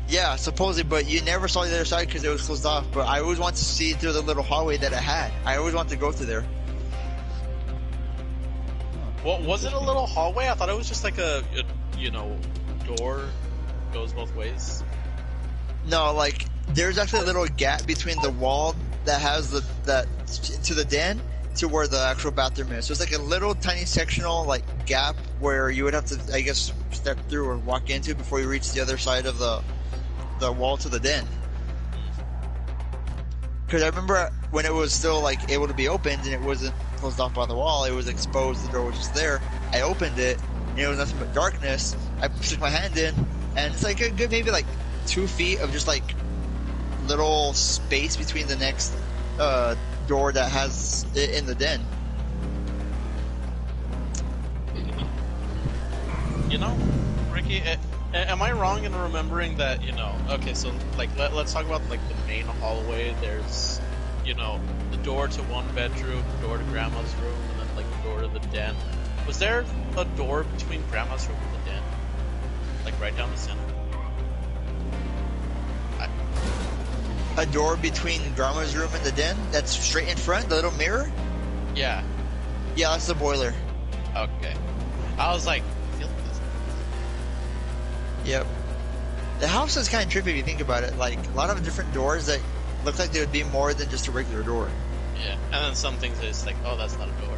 Yeah, supposedly, but you never saw the other side because it was closed off. But I always wanted to see through the little hallway that it had. I always wanted to go through there. What was it? A little hallway? I thought it was just like a door goes both ways. No, like there's actually a little gap between the wall that has that to the den to where the actual bathroom is. So it's like a little tiny sectional like gap where you would have to, I guess, step through or walk into before you reach the other side of the wall to the den. Because I remember when it was still like able to be opened and it wasn't closed off by the wall, it was exposed. The door was just there. I opened it and it was nothing but darkness. I stuck my hand in and it's like a good maybe like 2 feet of just like little space between the next door that has it in the den. Ricky, am I wrong in remembering that, okay, so, like, let's talk about, like, the main hallway. There's, the door to one bedroom, the door to Grandma's room, and then, like, the door to the den. Was there a door between Grandma's room and the den? Like, right down the center? A door between Grandma's room and the den that's straight in front, the little mirror? Yeah. Yeah, that's the boiler. Okay. I was like, I feel like this. Yep. The house is kind of trippy if you think about it. Like, a lot of different doors that look like they would be more than just a regular door. Yeah. And then some things it's like, oh, that's not a door.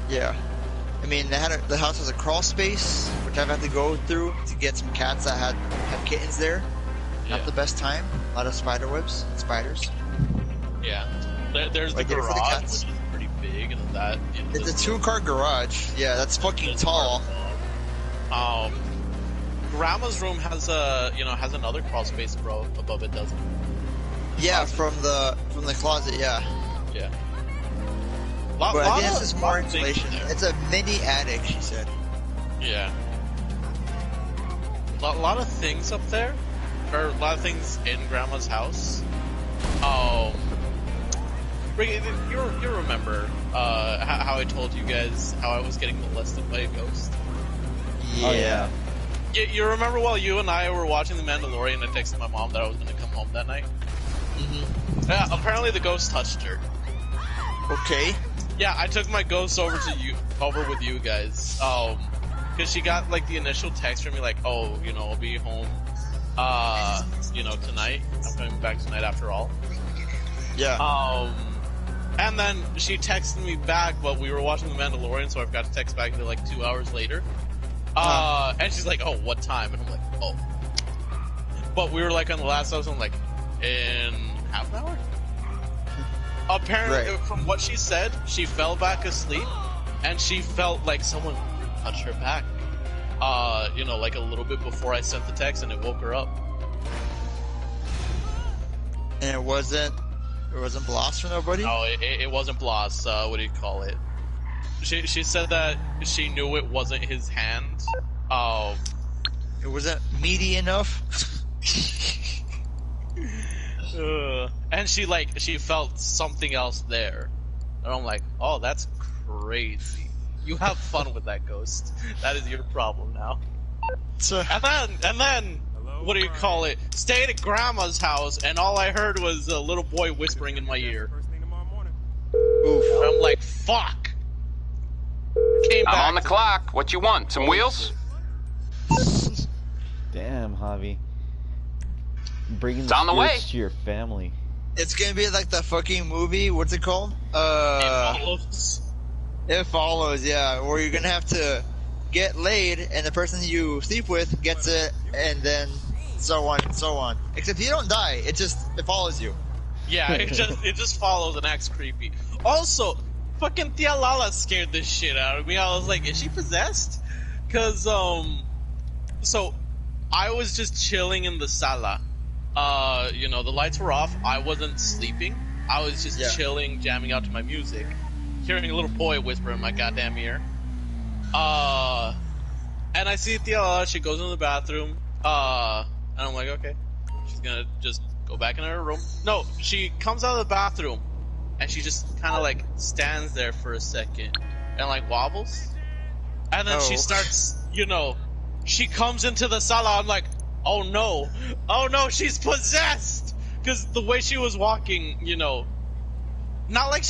Yeah. I mean, the house has a crawl space, which I've had to go through to get some cats that have kittens there. Not the best time. A lot of spider webs and spiders. Yeah. There's the Like, for the garage, cats. which is pretty big, and that... It's a 2-car garage. Yeah, that's fucking tall. Grandma's room has has another crawl space above it, doesn't it? Yeah, from the closet, yeah. Yeah. But I think this is more insulation. It's a mini attic, she said. Yeah. A lot of things up there, or a lot of things in Grandma's house. Ricky, you remember how I told you guys how I was getting molested by a ghost? Yeah. Oh, yeah. You remember while you and I were watching The Mandalorian, I texted my mom that I was going to come home that night? Mm-hmm. Yeah, apparently the ghost touched her. Okay. Yeah, I took my ghost over with you guys. because she got like the initial text from me like, oh, you know, I'll be home, you know, tonight. I'm coming back tonight after all. Yeah. And then she texted me back, but we were watching The Mandalorian, so I've got to text back to like 2 hours later. And she's like, oh, what time? And I'm like, oh. But we were like on the last episode, I'm like, in half an hour? Apparently, from what she said, she fell back asleep, and she felt like someone touched her back. You know, like a little bit before I sent the text, and it woke her up. And it wasn't Bloss for nobody? No, it wasn't Bloss. What do you call it? She said that she knew it wasn't his hand. It wasn't meaty enough? And she felt something else there. And I'm like, oh, that's crazy. You have fun with that ghost. That is your problem now. And then what do you call it? Stayed at grandma's house, and all I heard was a little boy whispering in my ear. Oof. I'm like, fuck. I'm on the clock. What you want? Some wheels? Damn, Javi. Bringing It's the on the way. spirits to your family. It's gonna be like the fucking movie, what's it called? It Follows, yeah, where you're gonna have to get laid, and the person you sleep with gets it, and then so on and so on. Except you don't die, it follows you. Yeah, it just follows and acts creepy. Also, fucking Tia Lala scared the shit out of me. I was like, is she possessed? Cause so I was just chilling in the sala. You know, the lights were off. I wasn't sleeping. I was just chilling, jamming out to my music, hearing a little boy whisper in my goddamn ear. And I see Tia Lala. She goes in the bathroom. And I'm like, okay, she's gonna just go back in her room. No, she comes out of the bathroom, and she just kind of like stands there for a second and like wobbles, and then she starts, you know, she comes into the sala. I'm like, oh no, she's possessed, because the way she was walking, you know, it's not like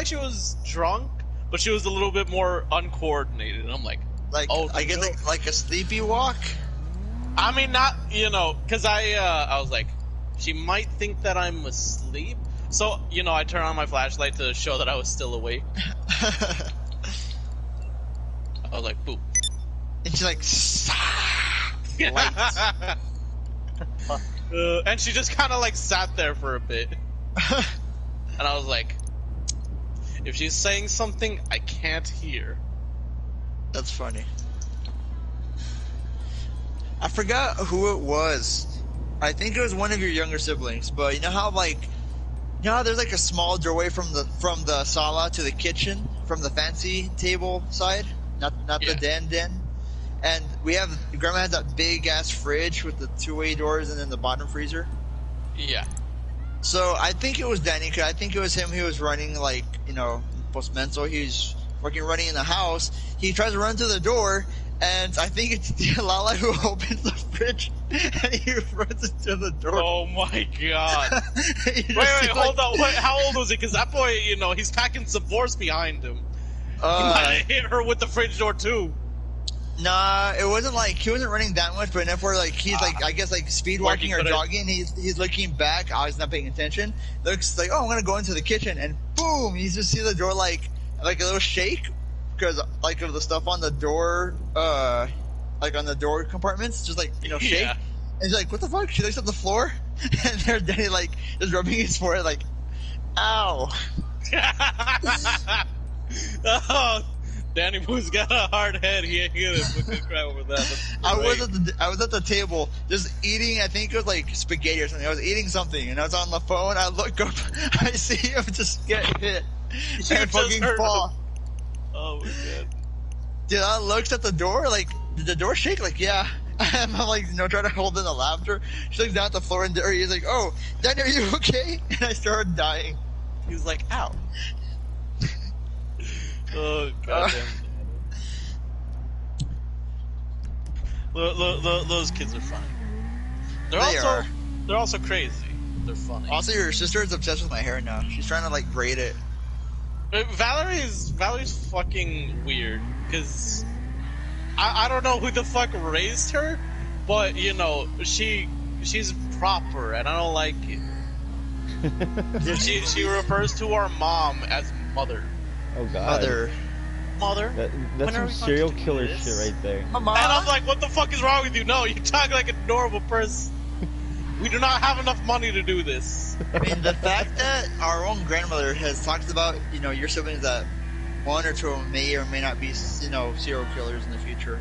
she was drunk, but she was a little bit more uncoordinated. And I'm like, oh, I guess like a sleepy walk. I mean, not, you know, because I was like, she might think that I'm asleep. So, you know, I turn on my flashlight to show that I was still awake. I was like, boop. And she's like, lights. And she just kind of like sat there for a bit. And I was like, if she's saying something I can't hear. That's funny. I forgot who it was. I think it was one of your younger siblings, but you know how there's like a small doorway from the sala to the kitchen from the fancy table side, not the den. And Grandma has that big ass fridge with the two-way doors and then the bottom freezer. Yeah. So I think it was Danny, because I think it was him. He was running like, you know, postmental. He's running in the house. He tries to run to the door, and I think it's Lala who opens the fridge, and he runs into the door. Oh my god. wait, hold on. How old was he? Because that boy, you know, he's packing some force behind him. He might have hit her with the fridge door too. Nah, it wasn't like, he wasn't running that much, but enough where like he's like, I guess like speed walking or jogging. He's looking back. I was not paying attention. Looks like, oh, I'm gonna go into the kitchen, and boom, you just see the door like a little shake, because like of the stuff on the door, like on the door compartments, just like, you know, shake. Yeah. And she's like, what the fuck? She looks at the floor, and there's Danny like just rubbing his forehead like, ow. Oh, Danny Boy's got a hard head. He ain't gonna fucking cry over that. I was at the table just eating. I think it was like spaghetti or something. I was eating something, and I was on the phone. I look up, I see him just get hit and fucking fall. Oh my god! Dude, I looked at the door. Like, did the door shake? Like, yeah. And I'm like, you know, trying to hold in the laughter. She looks down at the floor, and he's like, "Oh, Danny, are you okay?" And I started dying. He was like, "Ow." Oh goddamn! Those kids are funny. They're also crazy. They're funny. Also, your sister is obsessed with my hair now. She's trying to like braid it. Valerie's fucking weird, because I don't know who the fuck raised her, but you know, she's proper, and I don't like it. She refers to our mom as mother. Oh God. Mother. That's some serial killer shit right there. Mama. And I'm like, what the fuck is wrong with you? No, you talk like a normal person. We do not have enough money to do this. I mean, the fact that our own grandmother has talked about, you know, your siblings that one or two of them may or may not be, you know, serial killers in the future.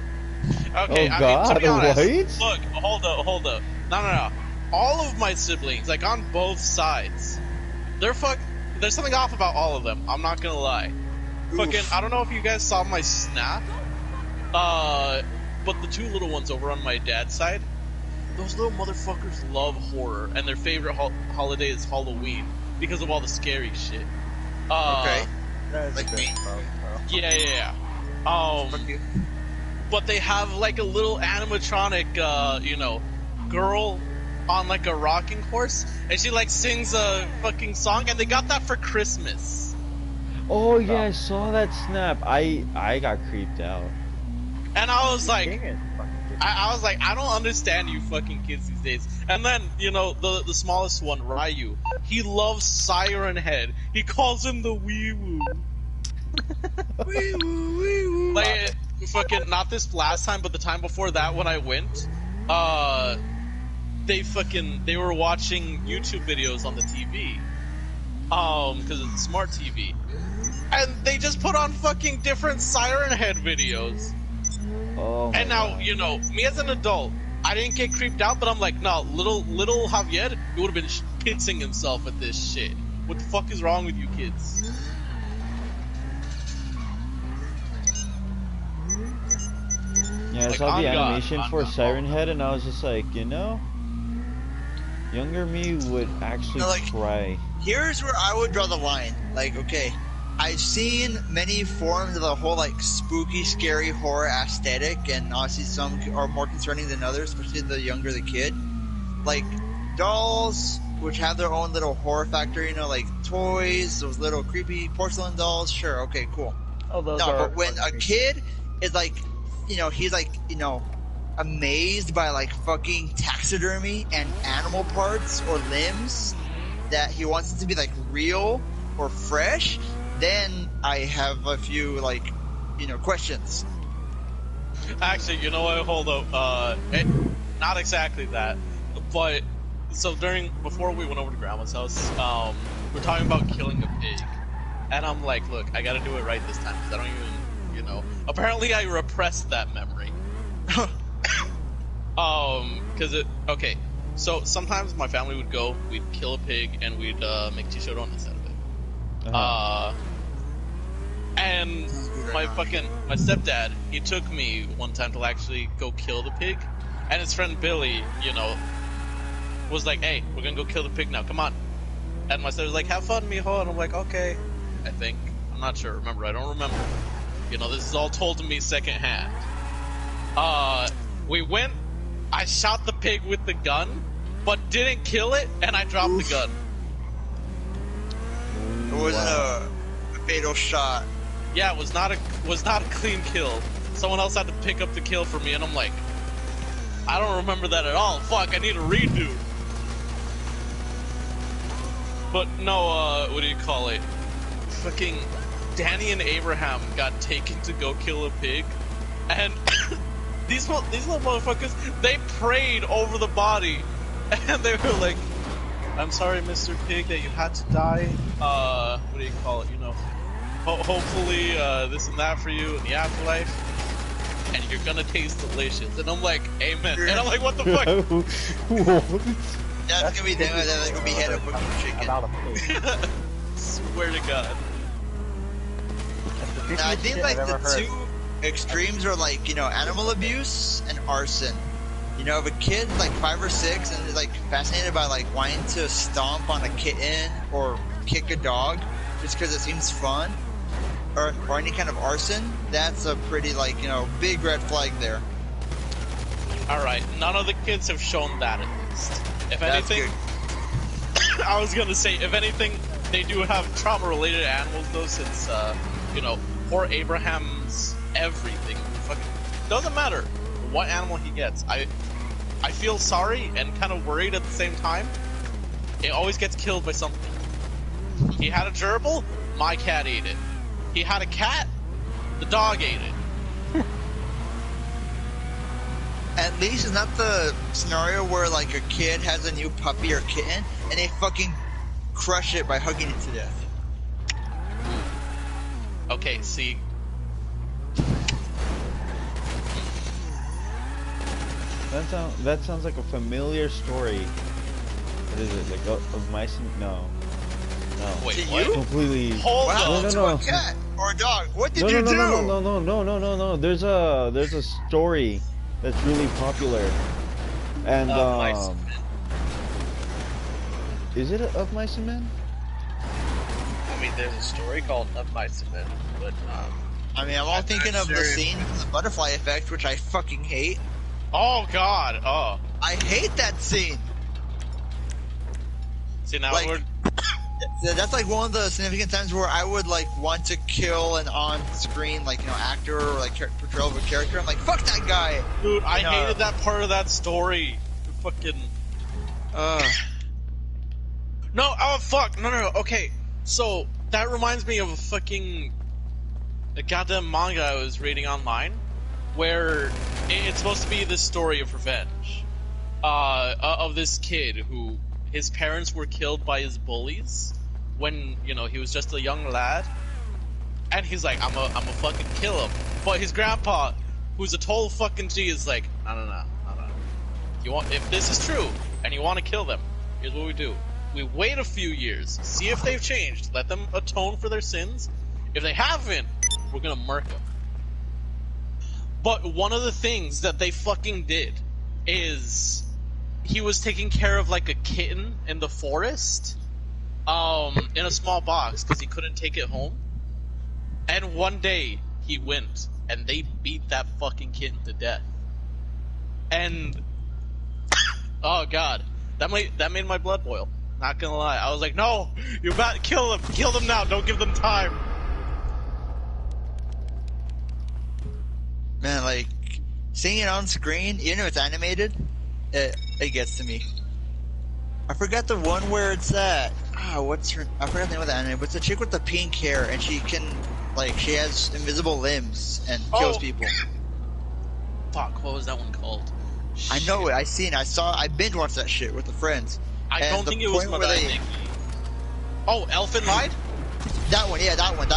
Okay, Oh, I God, mean, to be honest, what? look, hold up. No. All of my siblings, like on both sides, there's something off about all of them. I'm not gonna lie. Fucking, I don't know if you guys saw my snap, but the two little ones over on my dad's side, those little motherfuckers love horror, and their favorite holiday is Halloween because of all the scary shit. Okay. Like me. Yeah. But they have like a little animatronic, you know, girl on like a rocking horse, and she like sings a fucking song, and they got that for Christmas. Oh yeah, I saw that snap. I got creeped out. And I was like, I don't understand you fucking kids these days. And then, you know, the smallest one, Ryu, he loves Siren Head. He calls him the wee woo. Wee woo, wee woo. Like, fucking, not this last time, but the time before that when I went, they were watching YouTube videos on the TV. Because it's a smart TV. And they just put on fucking different Siren Head videos. Oh. And now, you know, me as an adult, I didn't get creeped out, but I'm like, no, little Javier, he would have been pissing himself at this shit. What the fuck is wrong with you kids? Yeah, I saw the animation for Siren Head, and I was just like, you know, younger me would actually cry. Here's where I would draw the line. Like, okay, I've seen many forms of the whole, like, spooky, scary horror aesthetic, and obviously some are more concerning than others, especially the younger the kid. Like, dolls, which have their own little horror factor, you know, like toys, those little creepy porcelain dolls, sure, okay, cool. Oh, those no, are but when a kid is like, you know, he's like, you know, amazed by like fucking taxidermy and animal parts or limbs that he wants it to be like real or fresh, then I have a few like, you know, questions. Actually, you know what? Hold up. Not exactly that, but so before we went over to Grandma's house, we're talking about killing a pig, and I'm like, look, I gotta do it right this time because I don't even, you know. Apparently, I repressed that memory. Okay. So sometimes my family would go, we'd kill a pig, and we'd make chicharron instead of it. And my stepdad, he took me one time to actually go kill the pig, and his friend Billy, you know, was like, hey, we're gonna go kill the pig now, come on. And my stepdad was like, have fun, mijo, and I'm like, okay, I think. I'm not sure, remember, I don't remember. You know, this is all told to me secondhand. We went, I shot the pig with the gun, but didn't kill it, and I dropped the gun. It wasn't a fatal shot. Yeah, it was not a clean kill. Someone else had to pick up the kill for me, and I'm like, I don't remember that at all. Fuck, I need a redo. But no, what do you call it? Fucking Danny and Abraham got taken to go kill a pig, and these little motherfuckers, they prayed over the body, and they were like, I'm sorry, Mr. Pig, that you had to die. What do you call it? You know, hopefully this and that for you in the afterlife, and you're gonna taste delicious. And I'm like, amen. And I'm like, what the fuck? That's gonna be them. That's gonna be head of chicken. Swear to God. Now, I think like the two extremes are like, you know, animal abuse and arson. You know, if a kid's like 5 or 6 and is like fascinated by like wanting to stomp on a kitten or kick a dog just because it seems fun, or any kind of arson, that's a pretty like, you know, big red flag there. All right, none of the kids have shown that at least. If That's anything, I was gonna say, if anything, they do have trauma-related animals though, since you know, poor Abraham's everything fucking doesn't matter what animal he gets. I feel sorry and kind of worried at the same time. It always gets killed by something. He had a gerbil, my cat ate it. He had a cat, the dog ate it. At least it's not the scenario where like a kid has a new puppy or kitten and they fucking crush it by hugging it to death. Okay, see. That sounds like a familiar story. What is it? Like of mice and no. Wait, To what? you? Completely. Hold Wow, on. to a cat or a dog. What did you do? No. There's a story that's really popular, and Mice and Men. is it Of Mice and Men? I mean, there's a story called Of Mice and Men, but I mean, I'm all thinking of the sure. scene from the butterfly effect, which I fucking hate. Oh god, oh. I hate that scene. See, now Like- we're... That's like one of the significant times where I would like want to kill an on-screen like actor or like portrayal of a character. I'm like, fuck that guy. Dude, I And, hated that part of that story. Fucking... No, oh fuck, no, okay. So, that reminds me of a goddamn manga I was reading online, where it's supposed to be this story of revenge. Of this kid who, his parents were killed by his bullies when, he was just a young lad. And he's like, I'm a fucking kill him. But his grandpa, who's a total fucking G, is like, no. If this is true, and you want to kill them, here's what we do. We wait a few years, see if they've changed, let them atone for their sins. If they haven't, we're gonna murk them. But one of the things that they fucking did is he was taking care of like a kitten in the forest, in a small box because he couldn't take it home. And one day he went and they beat that fucking kitten to death. And oh god, that made my blood boil. Not gonna lie, I was like, no, you're about to kill them now. Don't give them time. Man, like seeing it on screen, even if it's animated, it gets to me. I forgot the one where it's at. What's her? I forgot the name of the anime, but it's a chick with the pink hair, and she has invisible limbs and kills people. Fuck, what was that one called? I know it. I seen it. I binge watched that shit with the friends. I And don't the think it was point where they- Oh, Elfin Lied? That one, yeah, that one.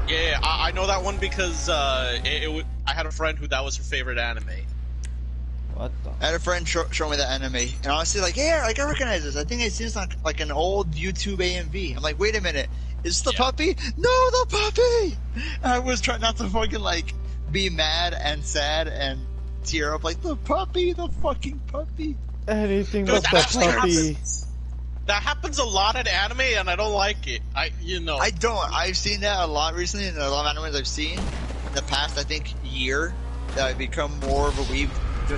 Yeah, I know that one because I had a friend who that was her favorite anime. What the? I had a friend show me that anime, and honestly, like, yeah, like I recognize this. I think I seen this on like an old YouTube AMV. I'm like, wait a minute, is this the puppy? No, the puppy. And I was trying not to fucking like be mad and sad and tear up, like the fucking puppy. Anything Dude, but the puppy. That happens a lot in anime, and I don't like it. I don't. I've seen that a lot recently, and a lot of animes I've seen in the past, I think, year, that I've become more of a weeb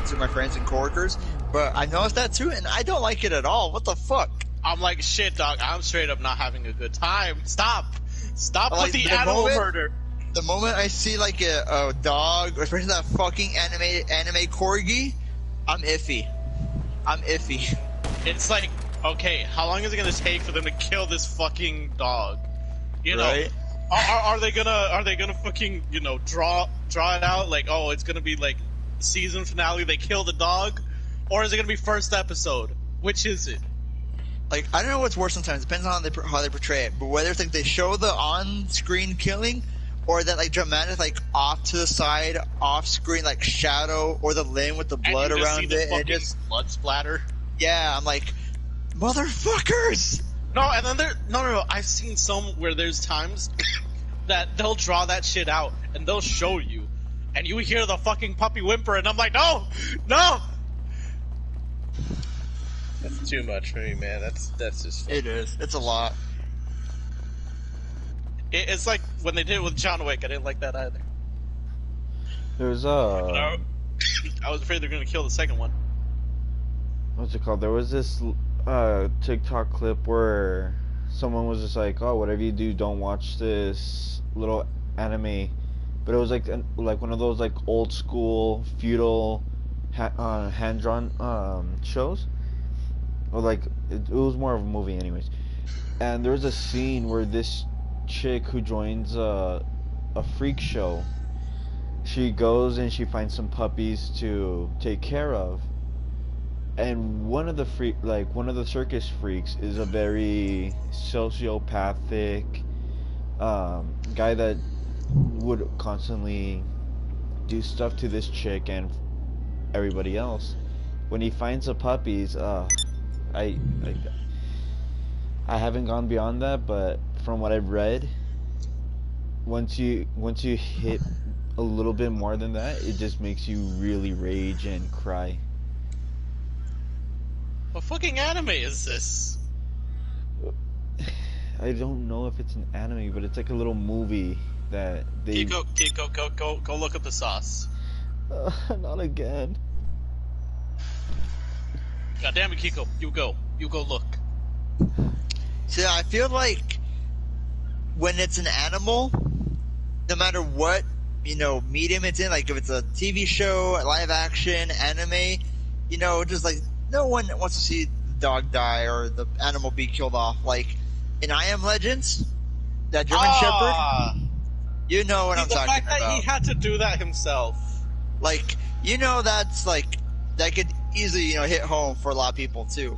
to my friends and coworkers. But I noticed that too, and I don't like it at all. What the fuck? I'm like, shit, dog. I'm straight up not having a good time. Stop Like, with the the animal moment- murder. The moment I see like a dog, or especially that fucking anime corgi, I'm iffy. It's like, okay, how long is it gonna take for them to kill this fucking dog? Right? Are they gonna fucking draw it out like, oh, it's gonna be like season finale, they kill the dog, or is it gonna be first episode? Which is it? Like, I don't know what's worse sometimes. It depends on how they portray it. But whether it's like they show the on-screen killing, or that like dramatic, like off to the side, off-screen, like shadow, or the limb with the blood and you just around see the it, and it fucking just, blood splatter. yeah, I'm like, motherfuckers! No, and then no. I've seen some where there's times that they'll draw that shit out and they'll show you, and you hear the fucking puppy whimper, and I'm like, no. That's too much for me, man. That's just. It is. It's a lot. It's like when they did it with John Wick. I didn't like that either. There's I was afraid they're gonna kill the second one. what's it called? There was this TikTok clip where someone was just like, "Oh, whatever you do, don't watch this little anime but it was like one of those like old school feudal hand drawn shows, or like it was more of a movie, anyways. And there was a scene where this chick who joins a freak show, she goes and she finds some puppies to take care of. And one of the circus freaks is a very sociopathic guy that would constantly do stuff to this chick and everybody else. When he finds the puppies, I haven't gone beyond that, but from what I've read, once you hit a little bit more than that, it just makes you really rage and cry. What fucking anime is this? I don't know if it's an anime, but it's like a little movie that they... Kiko, go look up the sauce. Not again. God damn it, Kiko, you go look. See, I feel like when it's an animal, no matter what, medium it's in, like if it's a TV show, live action, anime, just like no one wants to see the dog die or the animal be killed off. Like in I Am Legends, that German Shepherd, you know what I'm talking about. The fact that he had to do that himself. Like, that's like, that could easily, hit home for a lot of people too,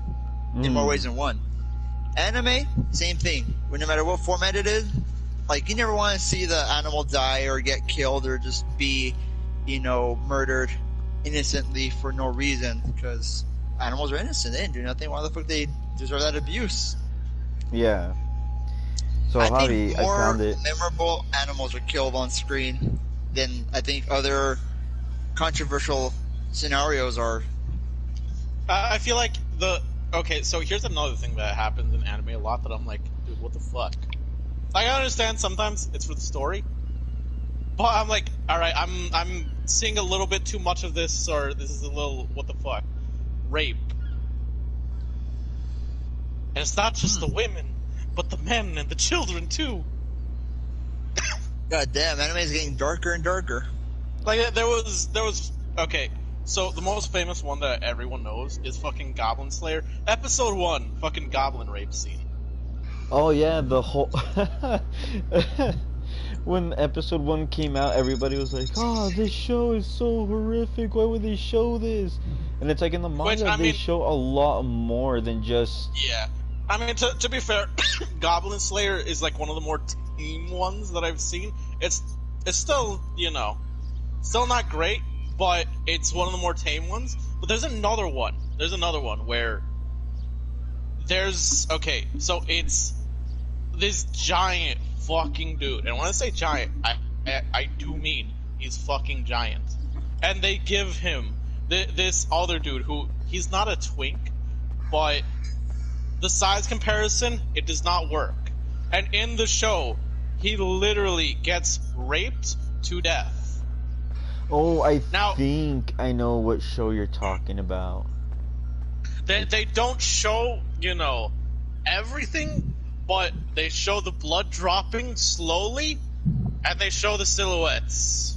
in more ways than one. Anime, same thing. No matter what format it is, like you never want to see the animal die or get killed or just be, murdered innocently for no reason, because animals are innocent. They didn't do nothing. Why the fuck they deserve that abuse? Yeah. So I Javi, think I found it. more memorable animals are killed on screen than I think other controversial scenarios are. I feel like okay, so here's another thing that happens in anime a lot that I'm like, dude, what the fuck? Like, I understand sometimes it's for the story, but I'm like, alright, I'm seeing a little bit too much of this, or this is a little, what the fuck? Rape. And it's not just the women, but the men and the children too. God damn, anime is getting darker and darker. Like, there was, okay, so the most famous one that everyone knows is fucking Goblin Slayer. Episode 1, fucking goblin rape scene. Oh yeah, the whole... When episode 1 came out, everybody was like, oh, this show is so horrific, why would they show this? And it's like in the manga, they show a lot more than just... Yeah. I mean, to be fair, Goblin Slayer is like one of the more tame ones that I've seen. It's still, still not great, but it's one of the more tame ones. But there's another one. There's another one where okay, so it's this giant fucking dude. And when I say giant, I do mean he's fucking giant. And they give him this other dude who, he's not a twink, but the size comparison, it does not work. And in the show, he literally gets raped to death. Oh, I think I know what show you're talking about. They don't show, everything, but they show the blood dropping slowly, and they show the silhouettes.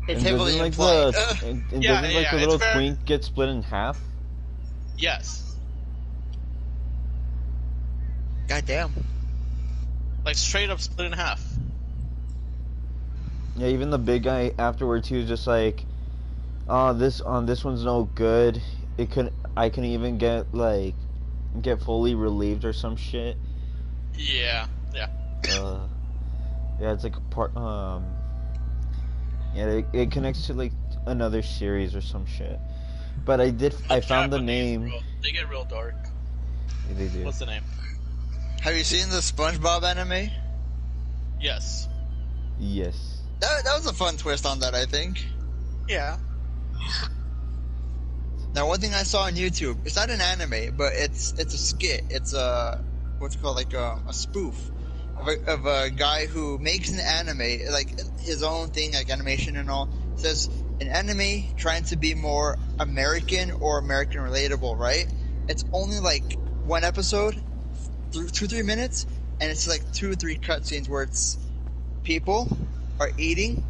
It's heavily implied. Doesn't the little twink get split in half? Yes. Goddamn. Like, straight up split in half. Yeah, even the big guy afterwards, he was just like, "Oh, this one's no good. I couldn't even get fully relieved or some shit." Yeah. Yeah, it's like a part. Yeah, it connects to like another series or some shit. But I found the name. They get real dark. Yeah, they do. What's the name? Have you seen the SpongeBob anime? Yes. Yes. That was a fun twist on that, I think. Yeah. Now, one thing I saw on YouTube, it's not an anime, but it's a skit. It's what's it called, like a spoof of a guy who makes an anime, like his own thing, like animation and all. It says an anime trying to be more American or American relatable, right? It's only like one episode, 2-3 minutes, and it's like 2 or 3 cutscenes where it's people are eating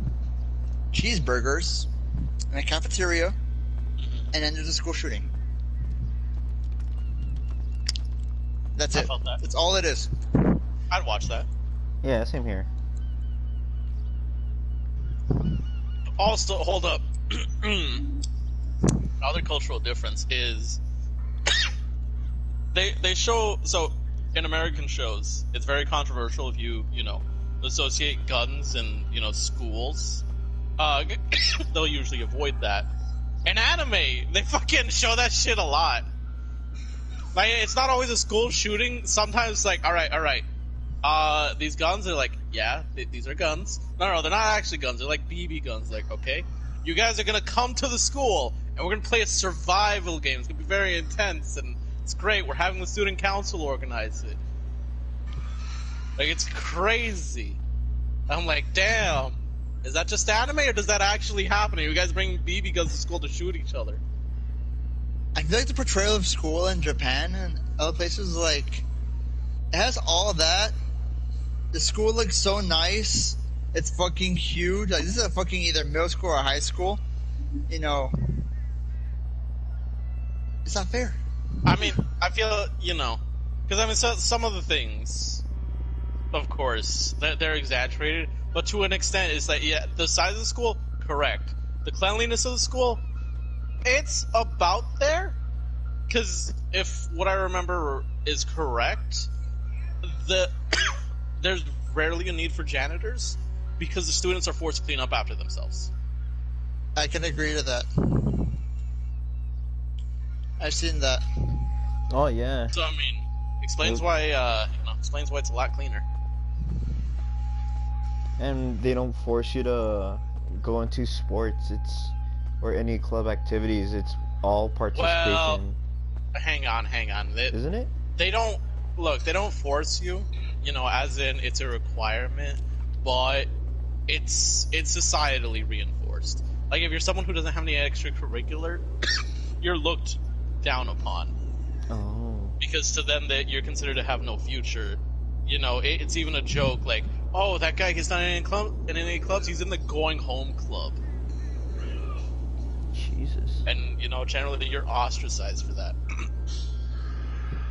cheeseburgers in a cafeteria, and then there's a school shooting. That's I it. felt that. That's all it is. I'd watch that. Yeah, same here. Also, hold up. Another cultural difference is they show, so in American shows, it's very controversial if you associate guns and schools. They'll usually avoid that. In anime, they fucking show that shit a lot. Like, it's not always a school shooting. Sometimes, like, all right. These guns are like, yeah, these are guns. No, they're not actually guns. They're like BB guns. Like, okay, you guys are gonna come to the school and we're gonna play a survival game. It's gonna be very intense and it's great. We're having the student council organize it. Like, it's crazy. I'm like, damn. Is that just anime or does that actually happen? Are you guys bringing BB guns to school to shoot each other? I feel like the portrayal of school in Japan and other places, like, it has all of that. The school looks so nice. It's fucking huge. Like, this is a fucking either middle school or high school. It's not fair. I mean, I feel, because I mean, some of the things, of course, they're exaggerated, but to an extent, it's like, yeah, the size of the school, correct. The cleanliness of the school, it's about there, because if what I remember is correct, there's rarely a need for janitors, because the students are forced to clean up after themselves. I can agree to that. I've seen that. Oh yeah. So I mean, explains why it's a lot cleaner. And they don't force you to go into sports. Or any club activities. It's all participation. Well, hang on. Isn't it? They don't force you, as in it's a requirement, but it's societally reinforced. Like, if you're someone who doesn't have any extracurricular, you're looked down upon. Oh. Because to them, that you're considered to have no future. It's even a joke, like, oh, that guy gets not in any clubs, he's in the going home club. Jesus. And, generally you're ostracized for that.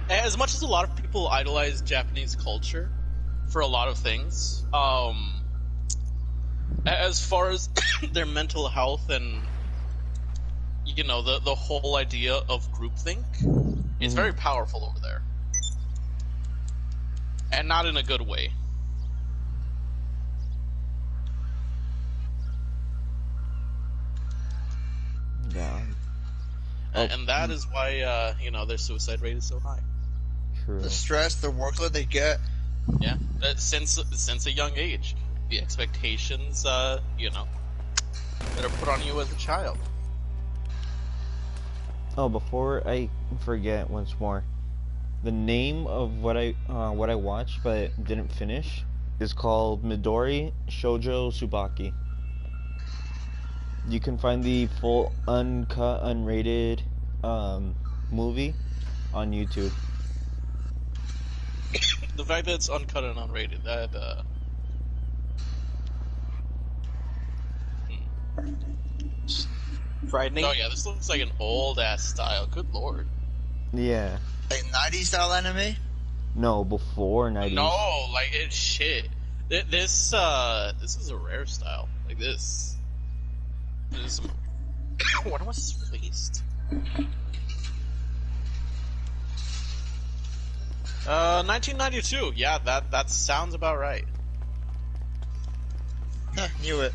As much as a lot of people idolize Japanese culture for a lot of things, as far as their mental health and, the whole idea of groupthink, it's very powerful over there. And not in a good way. Yeah. And that is why, their suicide rate is so high. True. The stress, the workload they get. Yeah, since a young age, the expectations, that are put on you as a child. Oh, before I forget once more, the name of what I watched but didn't finish is called Midori Shoujo Tsubaki. You can find the full uncut, unrated movie on YouTube. The fact that it's uncut and unrated, that Frightening. Oh yeah, this looks like an old ass style. Good lord. Yeah. Like 90s style anime? No, before 90s. No, like it's shit. This is a rare style. Like this. When was this released? 1992. Yeah, that sounds about right. Huh, knew it.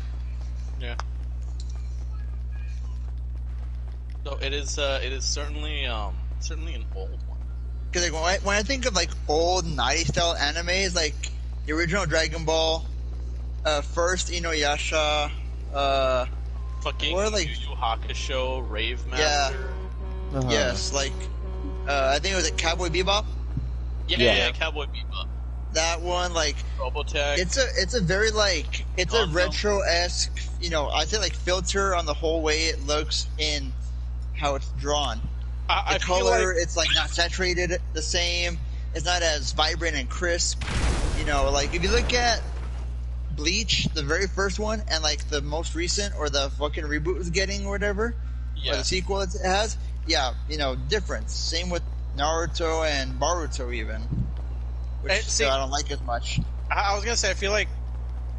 Yeah. So it is certainly an old one. Because like, when I think of like old 90s style animes, like the original Dragon Ball, first Inuyasha, Fucking or like Yu Yu Hakusho, Rave yeah, Master. yes, like I think it was like Cowboy Bebop. Yeah, Cowboy Bebop. That one, like Robotech. it's a very like it's a retro-esque, I'd say like filter on the whole way it looks in how it's drawn. I The feel color, like, it's like not saturated the same. It's not as vibrant and crisp. Like if you look at Bleach, the very first one, and like the most recent or the fucking reboot was getting or whatever, or the sequel it has, yeah, difference. Same with Naruto and Boruto even, which I don't like as much. I was gonna say, I feel like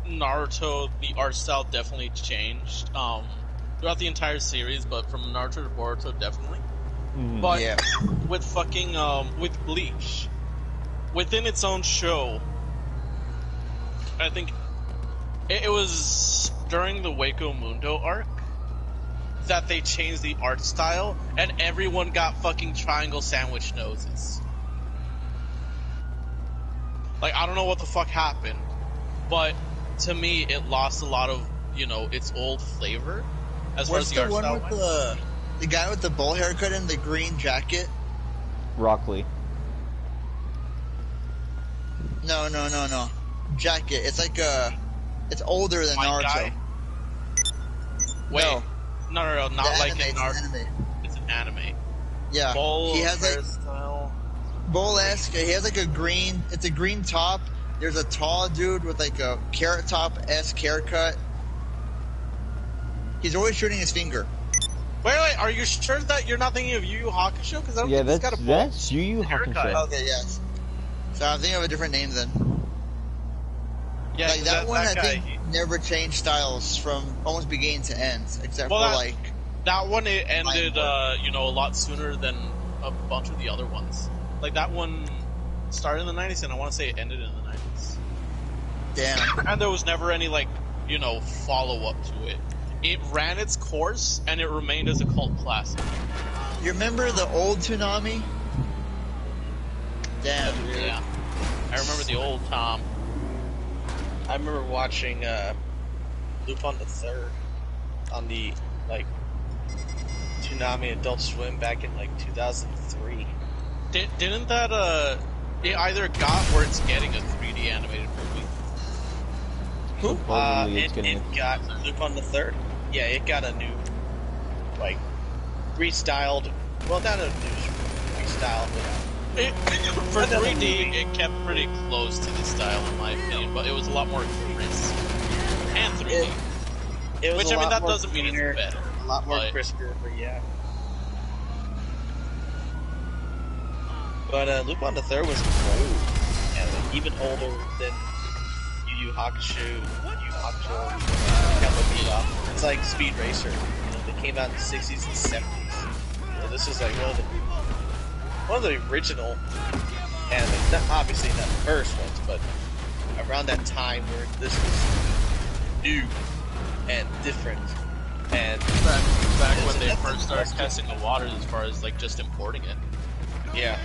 Naruto, the art style definitely changed throughout the entire series, but from Naruto to Boruto, definitely. But with fucking with Bleach, within its own show, I think it was during the Waco Mundo arc that they changed the art style, and everyone got fucking triangle sandwich noses. Like, I don't know what the fuck happened, but to me, it lost a lot of, its old flavor as far as the art style went. The guy with the bowl haircut and the green jacket? Rockley. No. Jacket. It's like it's older than Naruto. Guy? Wait. No, not like in Naruto. It's an anime. Yeah. Bowl he has hairstyle. Bowl-esque. He has like a green top. There's a tall dude with like a carrot top-esque haircut. He's always shooting his finger. Wait, are you sure that you're not thinking of Yu Yu Hakusho? Because I don't think that's, he's got a that's Yu Yu Hakusho. Okay, yes. So I'm thinking of a different name then. Yeah, like that one, I think never changed styles from almost beginning to end, except for like that one. It ended, a lot sooner than a bunch of the other ones. Like that one started in the 90s, and I want to say it ended in the 90s. Damn. And there was never any follow up to it. It ran its course, and it remained as a cult classic. You remember the old Toonami? Damn, dude. Yeah. I remember the old Tom. I remember watching Lupin the Third on the Toonami Adult Swim back in 2003. Didn't that it either got or it's getting a 3D animated movie? Who? It got Lupin the Third. Yeah, it got a new restyled. Well, not a new restyled, but for 3D, it kept pretty close to the style, in my opinion, but it was a lot more crisp and 3D. It was which, that doesn't mean it's better. A lot more crisper, but yeah. But Lupin the Third was old, and even older than Yu Yu Hakusho, It's like Speed Racer. They came out in the 60s and 70s. This is like one of the original anime. Obviously not the first ones, but around that time where this was new and different. And back when they first started testing the waters as far as just importing it. Yeah.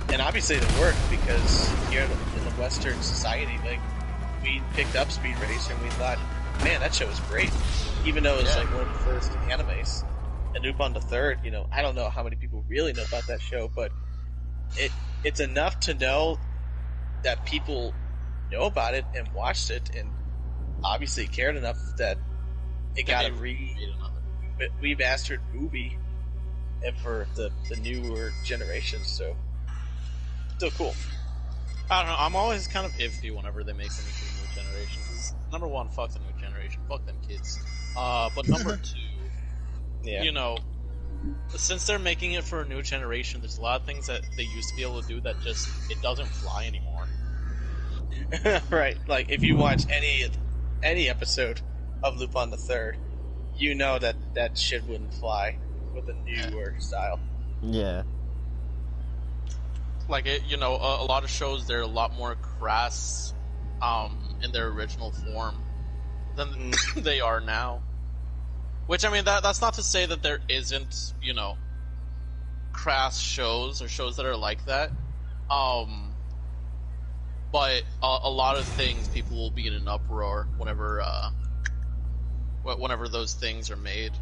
And obviously it worked because here in the Western society, we picked up Speed Racer and we thought, man, that show was great. Even though it was one of the first animes. And Lupin the Third, I don't know how many people really know about that show, but it's enough to know that people know about it and watched it and obviously cared enough that it got a remastered movie and for the newer generations, so still cool. I don't know, I'm always kind of iffy whenever they make anything for the new generation. Number one, fuck the new generation, fuck them kids. But number two, since they're making it for a new generation, there's a lot of things that they used to be able to do that it doesn't fly anymore. Right, if you watch any episode of Lupin the Third, you know that shit wouldn't fly with a newer style. Yeah. A lot of shows, they're a lot more crass in their original form than they are now. Which, that's not to say that there isn't, crass shows or shows that are like that. But a lot of things, people will be in an uproar whenever those things are made.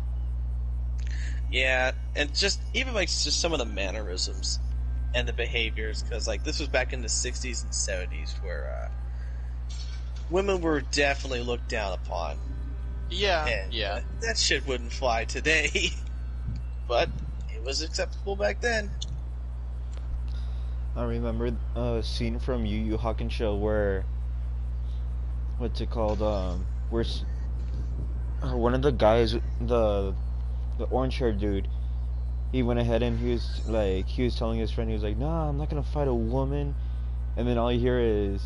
Yeah, and just some of the mannerisms and the behaviors, because this was back in the 60s and 70s where women were definitely looked down upon. Yeah, and, that shit wouldn't fly today, but it was acceptable back then. I remember a scene from Yu Yu Hakusho where what's it called? One of the guys, the orange haired dude, he went ahead and he was telling his friend, he was like, nah, I'm not gonna fight a woman. And then all you hear is,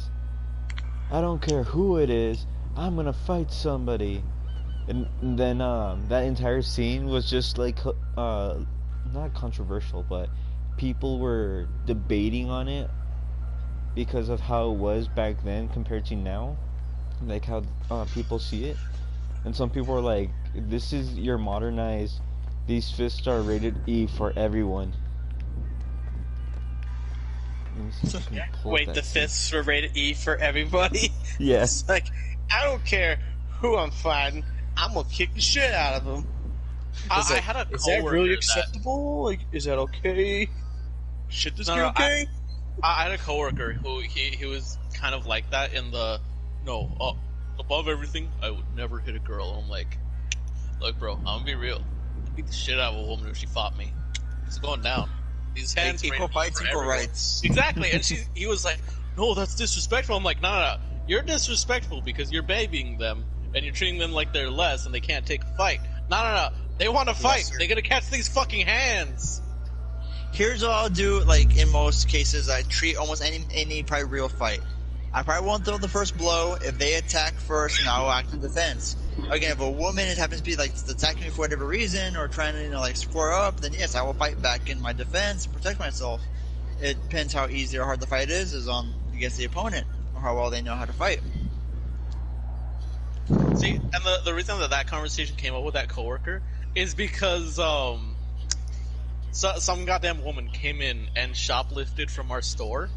I don't care who it is, I'm gonna fight somebody. And then that entire scene was just like not controversial, but people were debating on it because of how it was back then compared to now, like how people see it. And some people were like, this is your modernized, these fists are rated E for everyone. Let me see if I can pull Wait, that the scene. fists were rated E for everybody? Yeah. It's like, I don't care who I'm fighting, I'm gonna kick the shit out of them. I had a Is that coworker really that- acceptable? Like, is that okay? Should this be No, okay? I had a coworker who he was kind of like that in the above everything I would never hit a girl. I'm like, look, bro, I'm gonna be real. I'd beat the shit out of a woman if she fought me. It's going down. These hands Equal rated fights, for equal everyone. rights. Exactly, and he was like, no, that's disrespectful. I'm like, no, you're disrespectful because you're babying them and you're treating them like they're less and they can't take a fight. No, they want to fight. Lesser. They're gonna catch these fucking hands. Here's what I'll do, like, in most cases, I treat almost any probably real fight. I probably won't throw the first blow if they attack first, and I'll act in defense. Again, if a woman happens to be, like, attacking me for whatever reason, or trying to, like, square up, then yes, I will fight back in my defense and protect myself. It depends how easy or hard the fight is on against the opponent, or how well they know how to fight. See, and the reason that conversation came up with that coworker is because some goddamn woman came in and shoplifted from our store,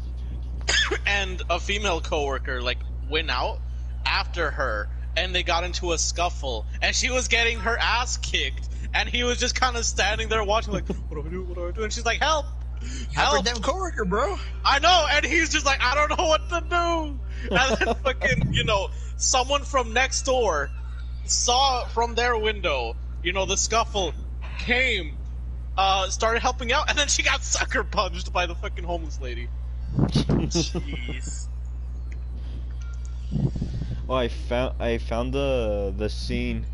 and a female coworker like went out after her, and they got into a scuffle, and she was getting her ass kicked, and he was just kind of standing there watching, like, what do I do? What do I do? And she's like, help! Help Help! a damn coworker, bro. I know, and he's just like, I don't know what to do. And then fucking, someone from next door saw from their window, the scuffle, came, started helping out, and then she got sucker punched by the fucking homeless lady. Jeez. Oh, I found the scene.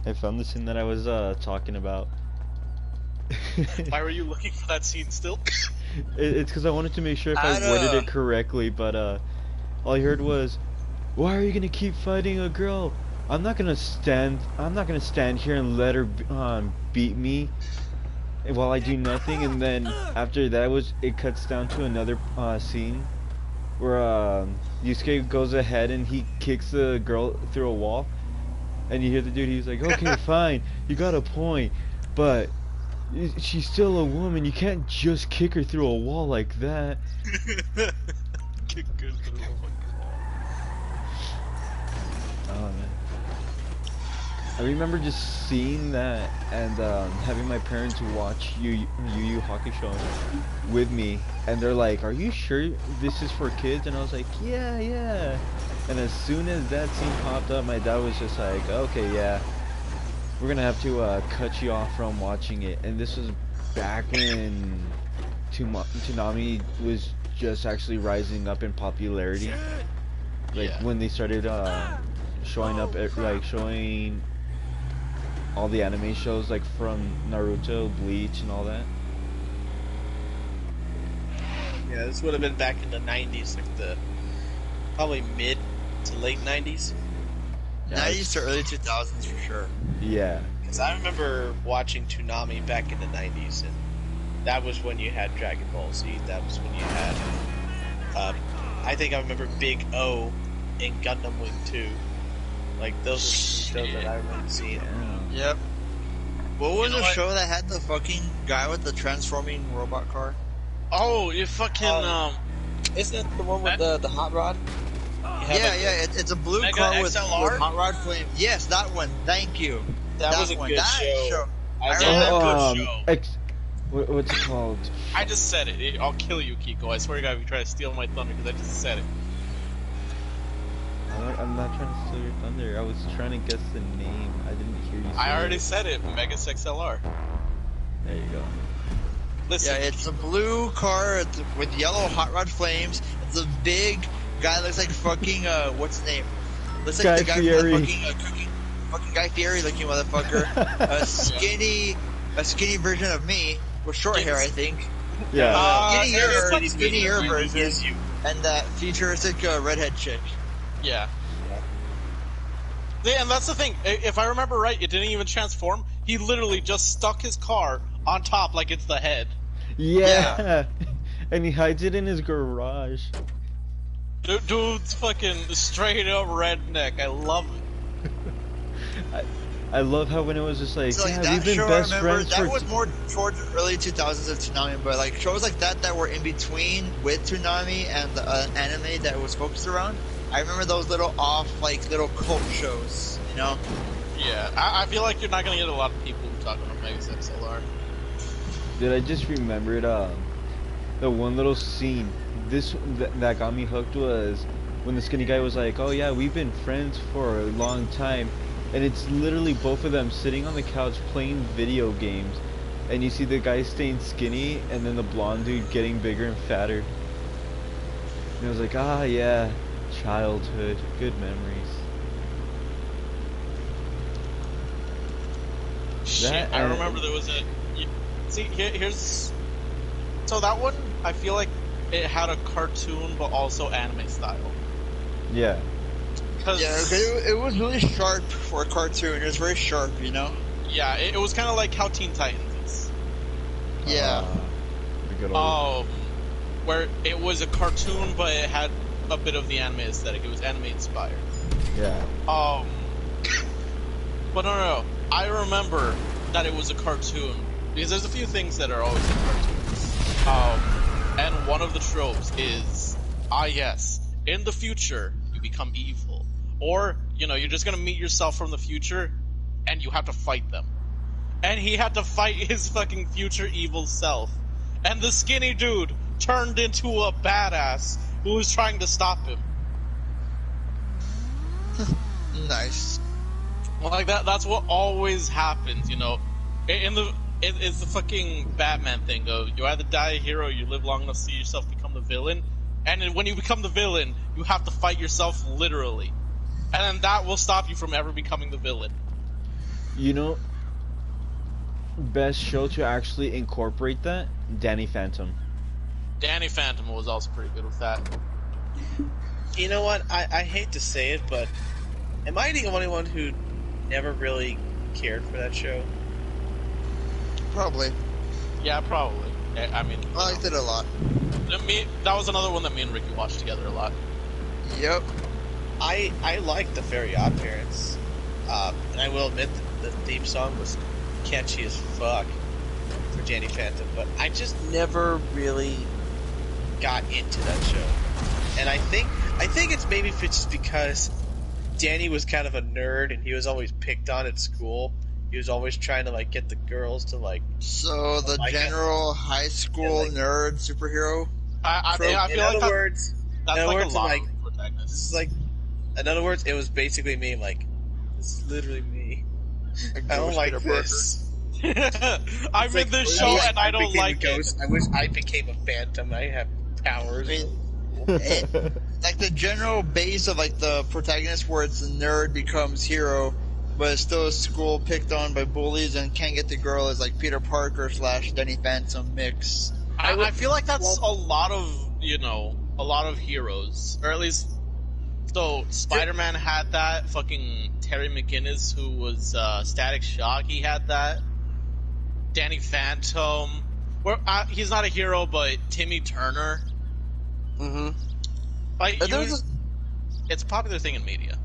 I found the scene that I was talking about. Why were you looking for that scene still? It's because I wanted to make sure if I worded it correctly, but all I heard was, "Why are you gonna keep fighting a girl? I'm not gonna stand here and let her beat me while I do nothing." And then after that it cuts down to another scene where Yusuke goes ahead and he kicks the girl through a wall, and you hear the dude. He's like, "Okay, fine, you got a point, but she's still a woman. You can't just kick her through a wall like that." Kick her through the fucking wall. Oh man, I remember just seeing that and having my parents watch Yu Yu Hakusho with me, and they're like, "Are you sure this is for kids?" And I was like, yeah. And as soon as that scene popped up, my dad was just like, "Okay, yeah, we're gonna have to cut you off from watching it." And this was back when Toonami was just actually rising up in popularity. Like when they started showing up, showing all the anime shows, like from Naruto, Bleach, and all that. Yeah, this would have been back in the 90s, like probably mid to late 90s. Yeah, 90s to early 2000s for sure. Yeah. Because I remember watching Toonami back in the 90s, and that was when you had Dragon Ball Z, that was when you had, I think I remember Big O and Gundam Wing 2. Like, those are some shows that I remember seeing. Yep. What was know the what? show that had the fucking guy with the transforming robot car? Oh, you fucking Isn't it the one with the hot rod? Yeah, it's a blue Mega car with XLR? hot rod flame. Yes, that one. Thank you. That was a one. good That show. I Yeah, remember. good show. What's it called? I just said it. I'll kill you, Kiko. I swear to God if you try to steal my thunder, because I just said it. I'm not trying to steal your thunder. I was trying to guess the name. I didn't hear you say I already it. said it. Megas XLR. There you go. Listen. Yeah, it's a blue car with yellow hot rod flames. the big guy looks like fucking what's his name? Looks like Guy the guy Fieri. from the fucking Guy Fieri looking motherfucker. a skinny version of me with short hair, I think. Yeah. Skinnier version, and that futuristic redhead chick. Yeah. Yeah, and that's the thing. If I remember right, it didn't even transform. He literally just stuck his car on top like it's the head. Yeah. And he hides it in his garage. Dude's fucking straight up redneck. I love it. I love how when it was just like, So, yeah, that we've been show, best I remember, friends that for... was more towards the early 2000s of Toonami, but like shows like that were in between with Toonami and the anime that was focused around. I remember those little little cult shows, you know? Yeah, I feel like you're not gonna get a lot of people who talk about Megas XLR. Dude, I just remembered the one little scene that got me hooked was when the skinny guy was like, oh yeah, we've been friends for a long time, and it's literally both of them sitting on the couch playing video games, and you see the guy staying skinny and then the blonde dude getting bigger and fatter, and I was like, ah yeah, childhood, good memories. Shit, I remember there was see, here's... So that one, I feel like it had a cartoon, but also anime style. Yeah. Yeah, it was really sharp for a cartoon. It was very sharp, you know? Yeah, it was kind of like how Teen Titans is. Yeah. The good old... Where it was a cartoon, but it had a bit of the anime aesthetic. It was anime inspired. Yeah. But no. I remember that it was a cartoon, because there's a few things that are always in cartoons. And one of the tropes is, yes, in the future, you become evil. Or, you're just gonna meet yourself from the future, and you have to fight them. And he had to fight his fucking future evil self. And the skinny dude turned into a badass who was trying to stop him. Nice. Well, like that's what always happens, It's the fucking Batman thing of you either die a hero or you live long enough to see yourself become the villain. And then when you become the villain, you have to fight yourself literally. And then that will stop you from ever becoming the villain. Best show to actually incorporate that? Danny Phantom. Danny Phantom was also pretty good with that. You know what? I hate to say it, but am I the only one who never really cared for that show? Probably. Yeah, probably. I mean... I liked it a lot. That was another one that me and Ricky watched together a lot. Yep. I liked the Very Odd Parents. And I will admit that the theme song was catchy as fuck for Danny Phantom, but I just never really got into that show. And I think it's maybe just because Danny was kind of a nerd and he was always picked on at school. He was always trying to get the girls to So the general high school nerd superhero. I feel like that's like a lot of protagonists. In other words, it was basically me. This is literally me. I don't like this. I'm in this show and I don't like it. I wish I became a phantom. I have powers. Like the general base of the protagonist, where it's the nerd becomes hero, but it's still a school picked on by bullies and can't get the girl, is like Peter Parker / Danny Phantom mix. I feel like that's a lot of heroes, or at least. So Spider-Man had that. Fucking Terry McGinnis, who was Static Shock, he had that. Danny Phantom. He's not a hero, but Timmy Turner. Mm-hmm. It's a popular thing in media.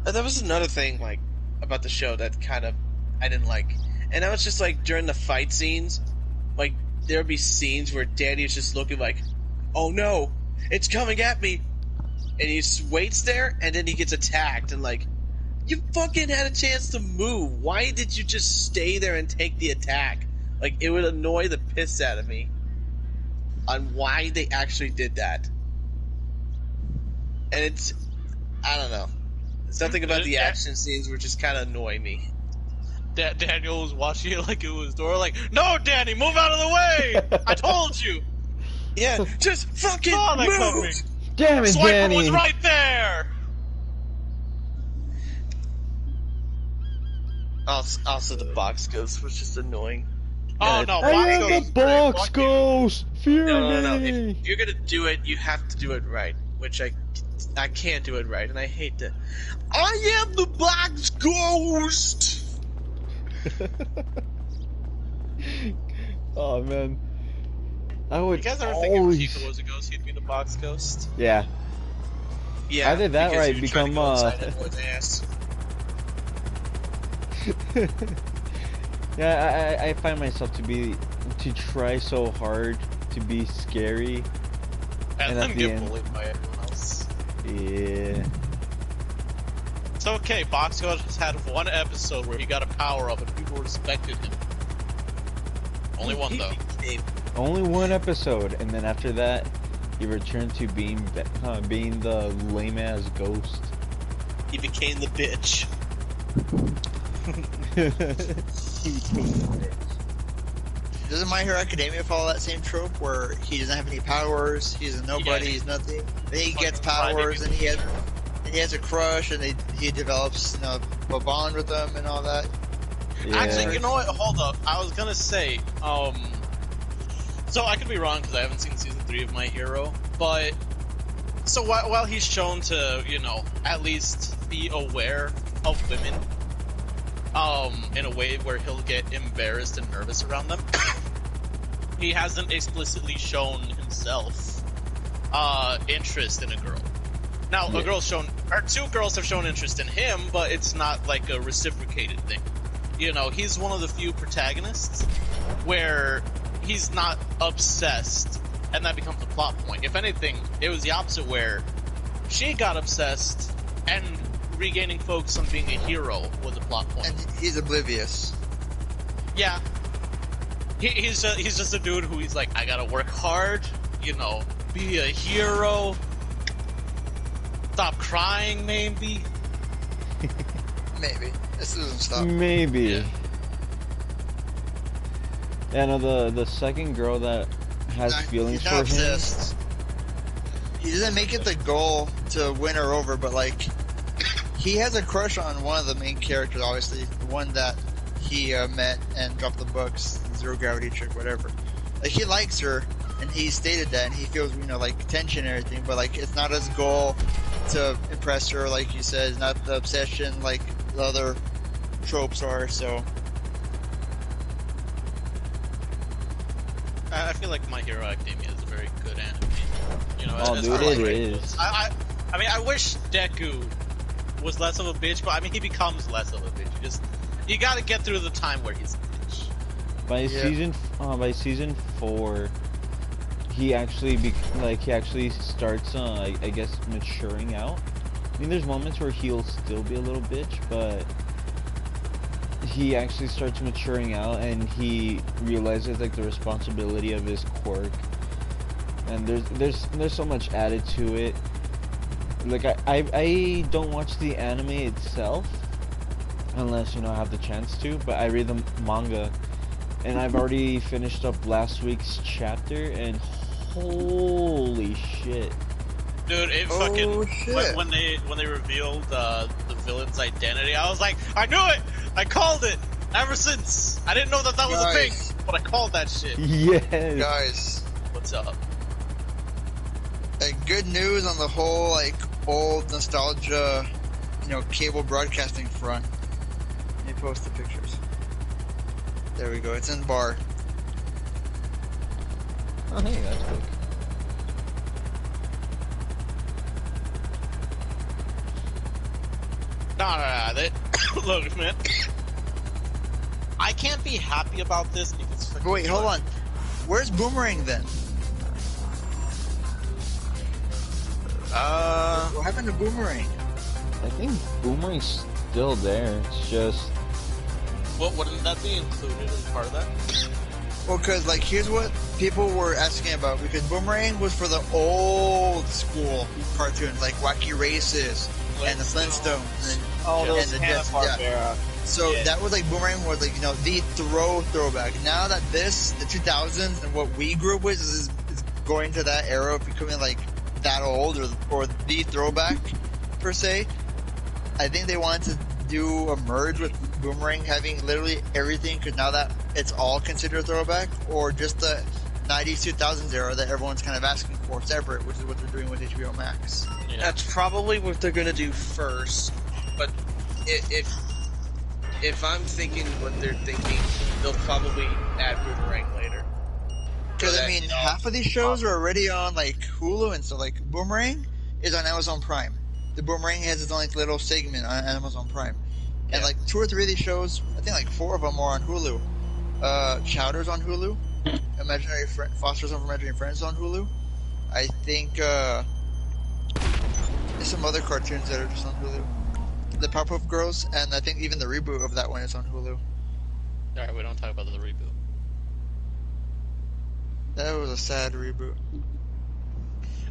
There was another thing about the show that kind of I didn't like, and that was just during the fight scenes, there would be scenes where Danny is just looking oh no, it's coming at me, and he just waits there, and then he gets attacked, and you fucking had a chance to move. Why did you just stay there and take the attack? It would annoy the piss out of me on why they actually did that. And I don't know. Something about the action scenes would just kind of annoy me. Daniel was watching it like it was Dora, no, Danny, move out of the way! I told you! Yeah, just fucking move! Damn it, Swiper Danny! was right there! Also, the box ghost was just annoying. Oh no, I Box am Ghost the is great. box Fuck you. ghost! Fear No. me! If you're gonna do it, you have to do it right. Which I can't do it right, and I hate to. I am the box ghost. Oh man, I would You guys ever think if always. Chico was a ghost, he'd be the Box Ghost? Yeah, Yeah, either that or because I you're trying to become go inside everyone's ass. Yeah, I find myself to try so hard to be scary. And And then at the get end- bullied by everyone else. Yeah. It's okay, Box Ghost has had one episode where he got a power up and people respected him. Only one He though. became- Only one episode, and then after that, he returned to being the lame ass ghost. He became the bitch. Doesn't My Hero Academia follow that same trope where he doesn't have any powers, he's a nobody, Yeah. he's nothing. Then he gets Fucking powers, and crybaby. he has a crush, and he develops a bond with them and all that. Yeah. Actually, you know what? Hold up. I was gonna say, so I could be wrong because I haven't seen season 3 of My Hero, but so while he's shown to, at least be aware of women, in a way where he'll get embarrassed and nervous around them, he hasn't explicitly shown himself, interest in a girl. Now, Yeah. two girls have shown interest in him, but it's not like a reciprocated thing. He's one of the few protagonists where he's not obsessed, and that becomes a plot point. If anything, it was the opposite where she got obsessed, and regaining focus on being a hero was a plot point. And he's oblivious. Yeah. He's just a dude who he's like, I gotta work hard, be a hero, stop crying, maybe. Maybe. This doesn't stop. Maybe. Yeah. Yeah, no, the second girl that has feelings He's for not him. obsessed. He doesn't make it the goal to win her over, but he has a crush on one of the main characters, obviously. The one that he met and dropped the books, Zero Gravity chick, whatever. He likes her, and he stated that, and he feels, tension and everything, but, it's not his goal to impress her, like you said. It's not the obsession like the other tropes are, so. I feel like My Hero Academia is a very good anime. Oh, as dude, far as it ratings is. goes. I wish Deku was less of a bitch, but he becomes less of a bitch. You gotta get through the time where he's a bitch. By season 4, he actually starts I guess maturing out. I mean, there's moments where he'll still be a little bitch, but he actually starts maturing out, and he realizes the responsibility of his quirk. And there's so much added to it. I don't watch the anime itself unless I have the chance to, but I read the manga, and I've already finished up last week's chapter, and holy shit. Dude, it Oh, fucking shit. when they revealed the villain's identity, I was like, I knew it! I called it! Ever since! I didn't know that was a thing, Guys. but I called that shit. Yes. Guys, What's up? good news on the whole, old nostalgia, cable broadcasting front. Let me post the pictures. There we go. It's in the bar. Oh, hey, that's quick. No. Look, man. I can't be happy about this because. But wait, hold on. Where's Boomerang then? What happened to Boomerang? I think Boomerang's still there. It's just Wouldn't that be included as part of that? Well, because, here's what people were asking about. Because Boomerang was for the old school cartoons, like Wacky Races and the Flintstones. And, Those and the Hanna-Barbera. So Yeah. that was Boomerang was the throwback. Now that the 2000s and what we grew up with is going to that era of becoming that old or the throwback per se. I think they wanted to do a merge with Boomerang having literally everything, because now that it's all considered a throwback, or just the 90s 2000s era that everyone's kind of asking for separate, which is what they're doing with HBO Max. Yeah. That's probably what they're gonna do first, but if I'm thinking what they're thinking, they'll probably add Boomerang later. Because I mean, half of these shows are already on like Hulu, and so like Boomerang is on Amazon Prime. The Boomerang has its own like little segment on Amazon Prime, and like 2 or 3 of these shows, I think like 4 of them are on Hulu. Chowder's on Hulu. Foster's Home for Imaginary Friends on Hulu. I think there's some other cartoons that are just on Hulu. The Powerpuff Girls, and I think even the reboot of that one is on Hulu. Alright, we don't talk about the reboot. That was a sad reboot.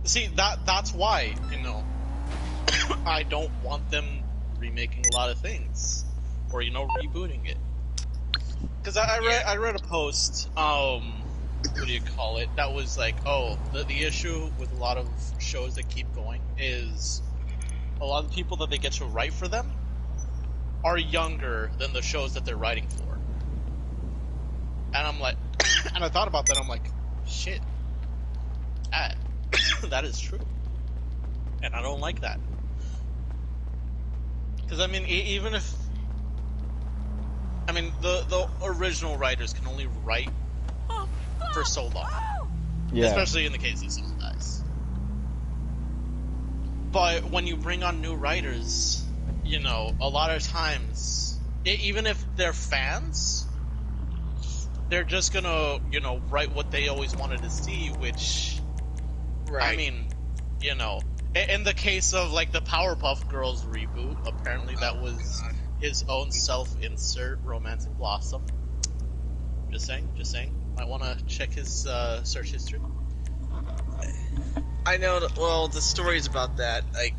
See, that's why, you know, I don't want them remaking a lot of things. Or, you know, rebooting it. Because I read a post, what do you call it, that was like, oh, the issue with a lot of shows that keep going is a lot of the people that they get to write for them are younger than the shows that they're writing for. And I'm like, and I thought about that, I'm like, shit, that is true. And I don't like that. Because, I mean, even if, I mean, the original writers can only write for so long. Yeah. Especially in the case of some guys. But when you bring on new writers, you know, a lot of times, even if they're fans, they're just gonna, you know, write what they always wanted to see, which, Right. I mean, you know, in the case of, like, the Powerpuff Girls reboot, apparently that was his own self-insert romantic blossom. Just saying. Might want to check his search history. I know. Well, the stories about that, like,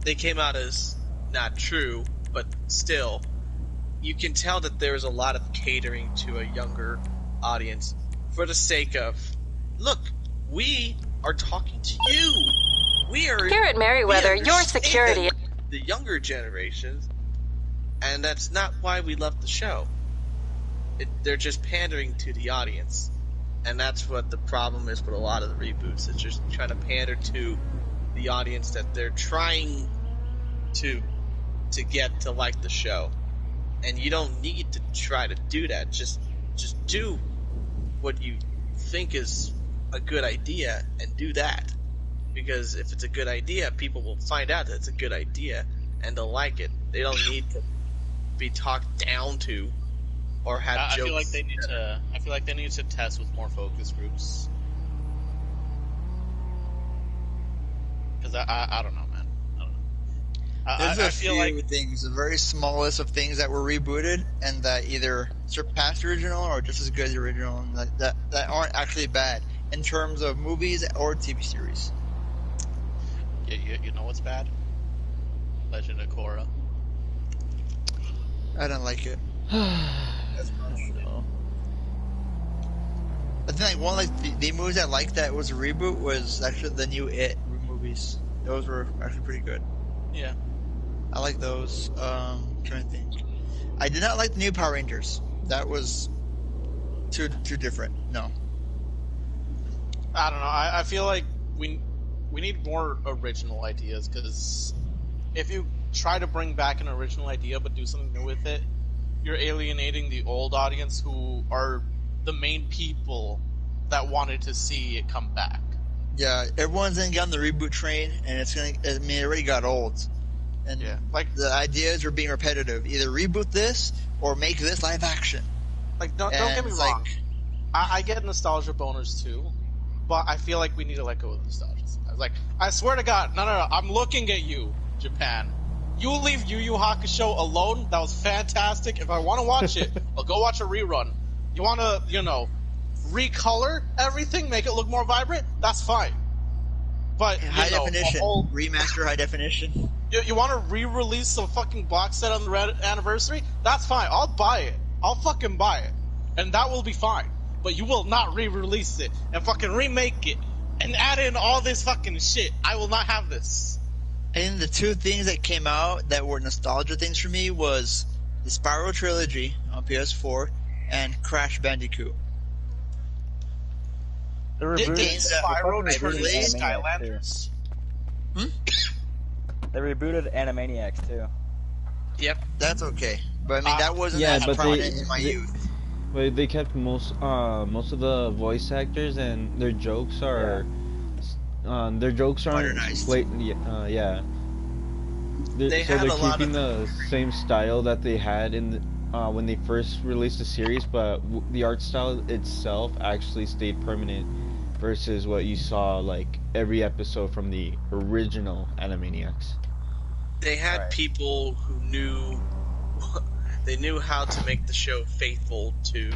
they came out as not true, but still, you can tell that there's a lot of catering to a younger audience for the sake of, look, we are talking to you. We are Here at Merriweather, your security. The younger generations, and that's not why we love the show. They're just pandering to the audience, and that's what the problem is with a lot of the reboots. It's just trying to pander to the audience that they're trying to get to like the show, and you don't need to try to do that. Just do what you think is a good idea and do that, because if it's a good idea, people will find out that it's a good idea and they'll like it. They don't need to be talked down to or have jokes. I feel like they need to test with more focus groups. Because I don't know, man. I don't know. There's I a feel few like things, a very small list of things that were rebooted and that either surpassed the original or just as good as the original, and that aren't actually bad in terms of movies or TV series. you know what's bad? Legend of Korra. I don't like it. That's much. I think one like the movies I liked that was a reboot was actually the new It movies. Those were actually pretty good. Yeah. I like those. Trying to think. I did not like the new Power Rangers. That was too different. No. I don't know. I feel like we need more original ideas, because if you try to bring back an original idea but do something new with it, you're alienating the old audience who are the main people that wanted to see it come back. Yeah, everyone's gonna get on the reboot train, and it's gonna. I mean, it already got old, and Yeah, like the ideas are being repetitive. Either reboot this or make this live action. don't get me it's wrong. like- I get nostalgia boners too, but I feel like we need to let go of nostalgia. Like, I swear to God, no, I'm looking at you, Japan. You leave Yu Yu Hakusho alone. That was fantastic. If I want to watch it, I'll go watch a rerun. You want to, recolor everything, make it look more vibrant? That's fine. But High definition, remaster high definition. You want to re-release some fucking box set on the red anniversary? That's fine. I'll buy it. I'll fucking buy it, and that will be fine. But you will not re-release it and fucking remake it and add in all this fucking shit. I will not have this. And the two things that came out that were nostalgia things for me was the Spyro trilogy on PS4 and Crash Bandicoot. They Did rebooted Spyro they fucking rebooted release Animaniacs, too. Skylanders? They rebooted Animaniacs too. Yep. That's okay, but I mean that wasn't Yeah, as but prominent in my youth. But they kept most of the voice actors, and their jokes are aren't Modernized. blatant. Yeah. They So had they're a lot keeping of- the same style that they had in when they first released the series, but the art style itself actually stayed permanent versus what you saw like every episode from the original Animaniacs. They had Right. people who knew they knew how to make the show faithful to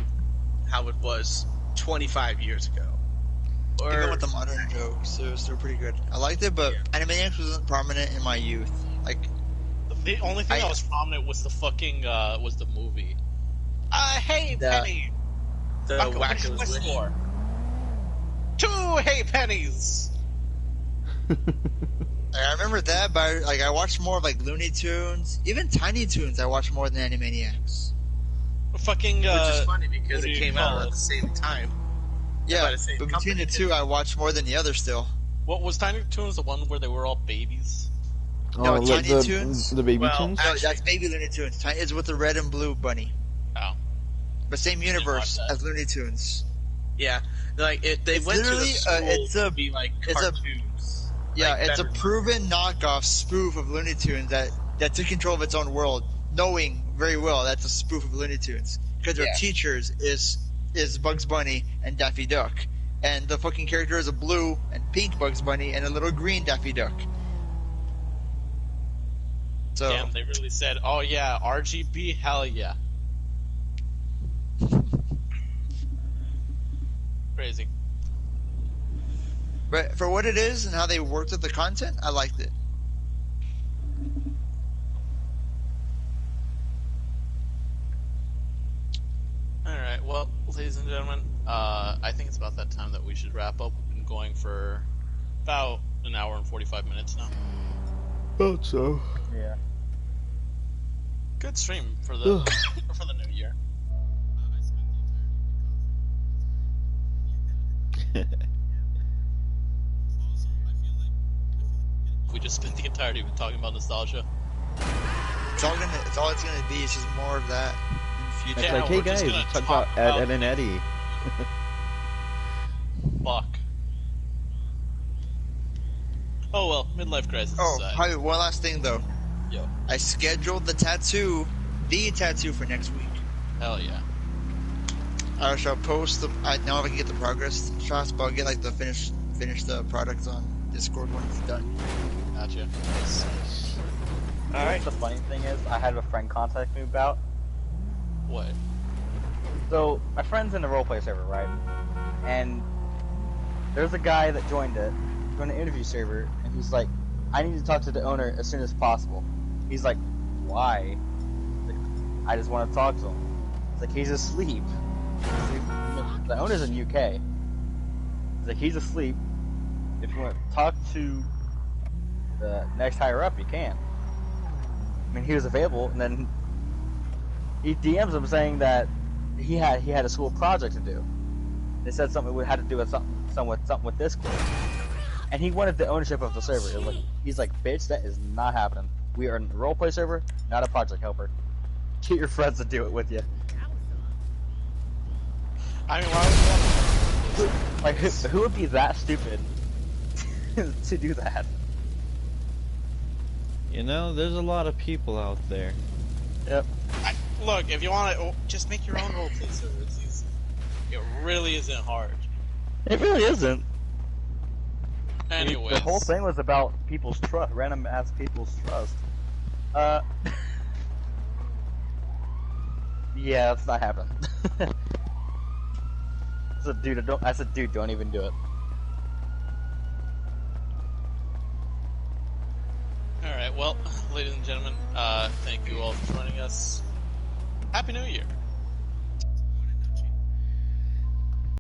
how it was 25 years ago. Even with the modern jokes, it was still pretty good. I liked it, but Animaniacs wasn't prominent in my youth. Like, The only thing that was prominent was the fucking was the movie. Hey Penny, the Uncle, what did you Wacko's wish Wish. for? 2 hey pennies. I remember that, but I watched more of like Looney Tunes, even Tiny Toons. I watched more than Animaniacs. Fucking Which is funny because what do it you came call out it? at the same time. Yeah, by the same but between company. the two, I watched more than the other still. What was Tiny Toons? The one where they were all babies. No, like Tiny Toons? the Baby Well, Toons. No, Actually- that's Baby Looney Tunes. Tiny is with the red and blue bunny, Oh, but same universe watch that. as Looney Tunes. Yeah, like they It's went to the literally, school it's a- to be like it's a- cartoons. Yeah, Like, it's a better- proven knockoff spoof of Looney Tunes that took control of its own world, knowing very well that's a spoof of Looney Tunes because their Yeah. teachers is Bugs Bunny and Daffy Duck, and the fucking character is a blue and pink Bugs Bunny and a little green Daffy Duck. So damn! They really said, "Oh yeah, RGB, hell yeah." Crazy. but for what it is and how they worked with the content, I liked it. All right, well, ladies and gentlemen, I think it's about that time that we should wrap up. We've been going for about an hour and 45 minutes now. Thought so. Yeah. Good stream for the for the new year. We just spent the entirety of it talking about nostalgia. It's all it's gonna be. It's just more of that in the future. It's Yeah, like, hey we're just guys, gonna let's talk talk about Ed, about- Ed and Eddie. Fuck. Oh well, midlife crisis Oh, aside. probably one last thing though. Yo, I scheduled the tattoo for next week. hell yeah. I shall post the. I now if I can get the progress shots, but I'll get like the finish the products on Discord when it's done. Gotcha. All right. The funny thing is, I had a friend contact me about. What? So my friend's in the roleplay server, right? And there's a guy that joined the interview server, and he's like, "I need to talk to the owner as soon as possible." He's like, "Why?" He's like, "I just want to talk to him." It's like he's asleep. The owner's in UK. He's like, he's asleep. If you want to talk to the next higher up, you can. I mean, he was available, and then he DMs him saying that he had a school project to do. They said something had to do with something with Discord, and he wanted the ownership of the server. It was like, he's like, "Bitch, that is not happening. We are in a roleplay server, not a project helper. Get your friends to do it with you." I mean, why would you want Like, who would be that stupid to do that? You know, there's a lot of people out there. Yep. Look, if you want to, just make your own roleplay server. It's easy. It really isn't hard. It really isn't. Anyways, The whole thing was about people's trust, random ass people's trust. Yeah, that's not happening. I said, dude, don't even do it. Alright, well, ladies and gentlemen, thank you all for joining us. Happy New Year!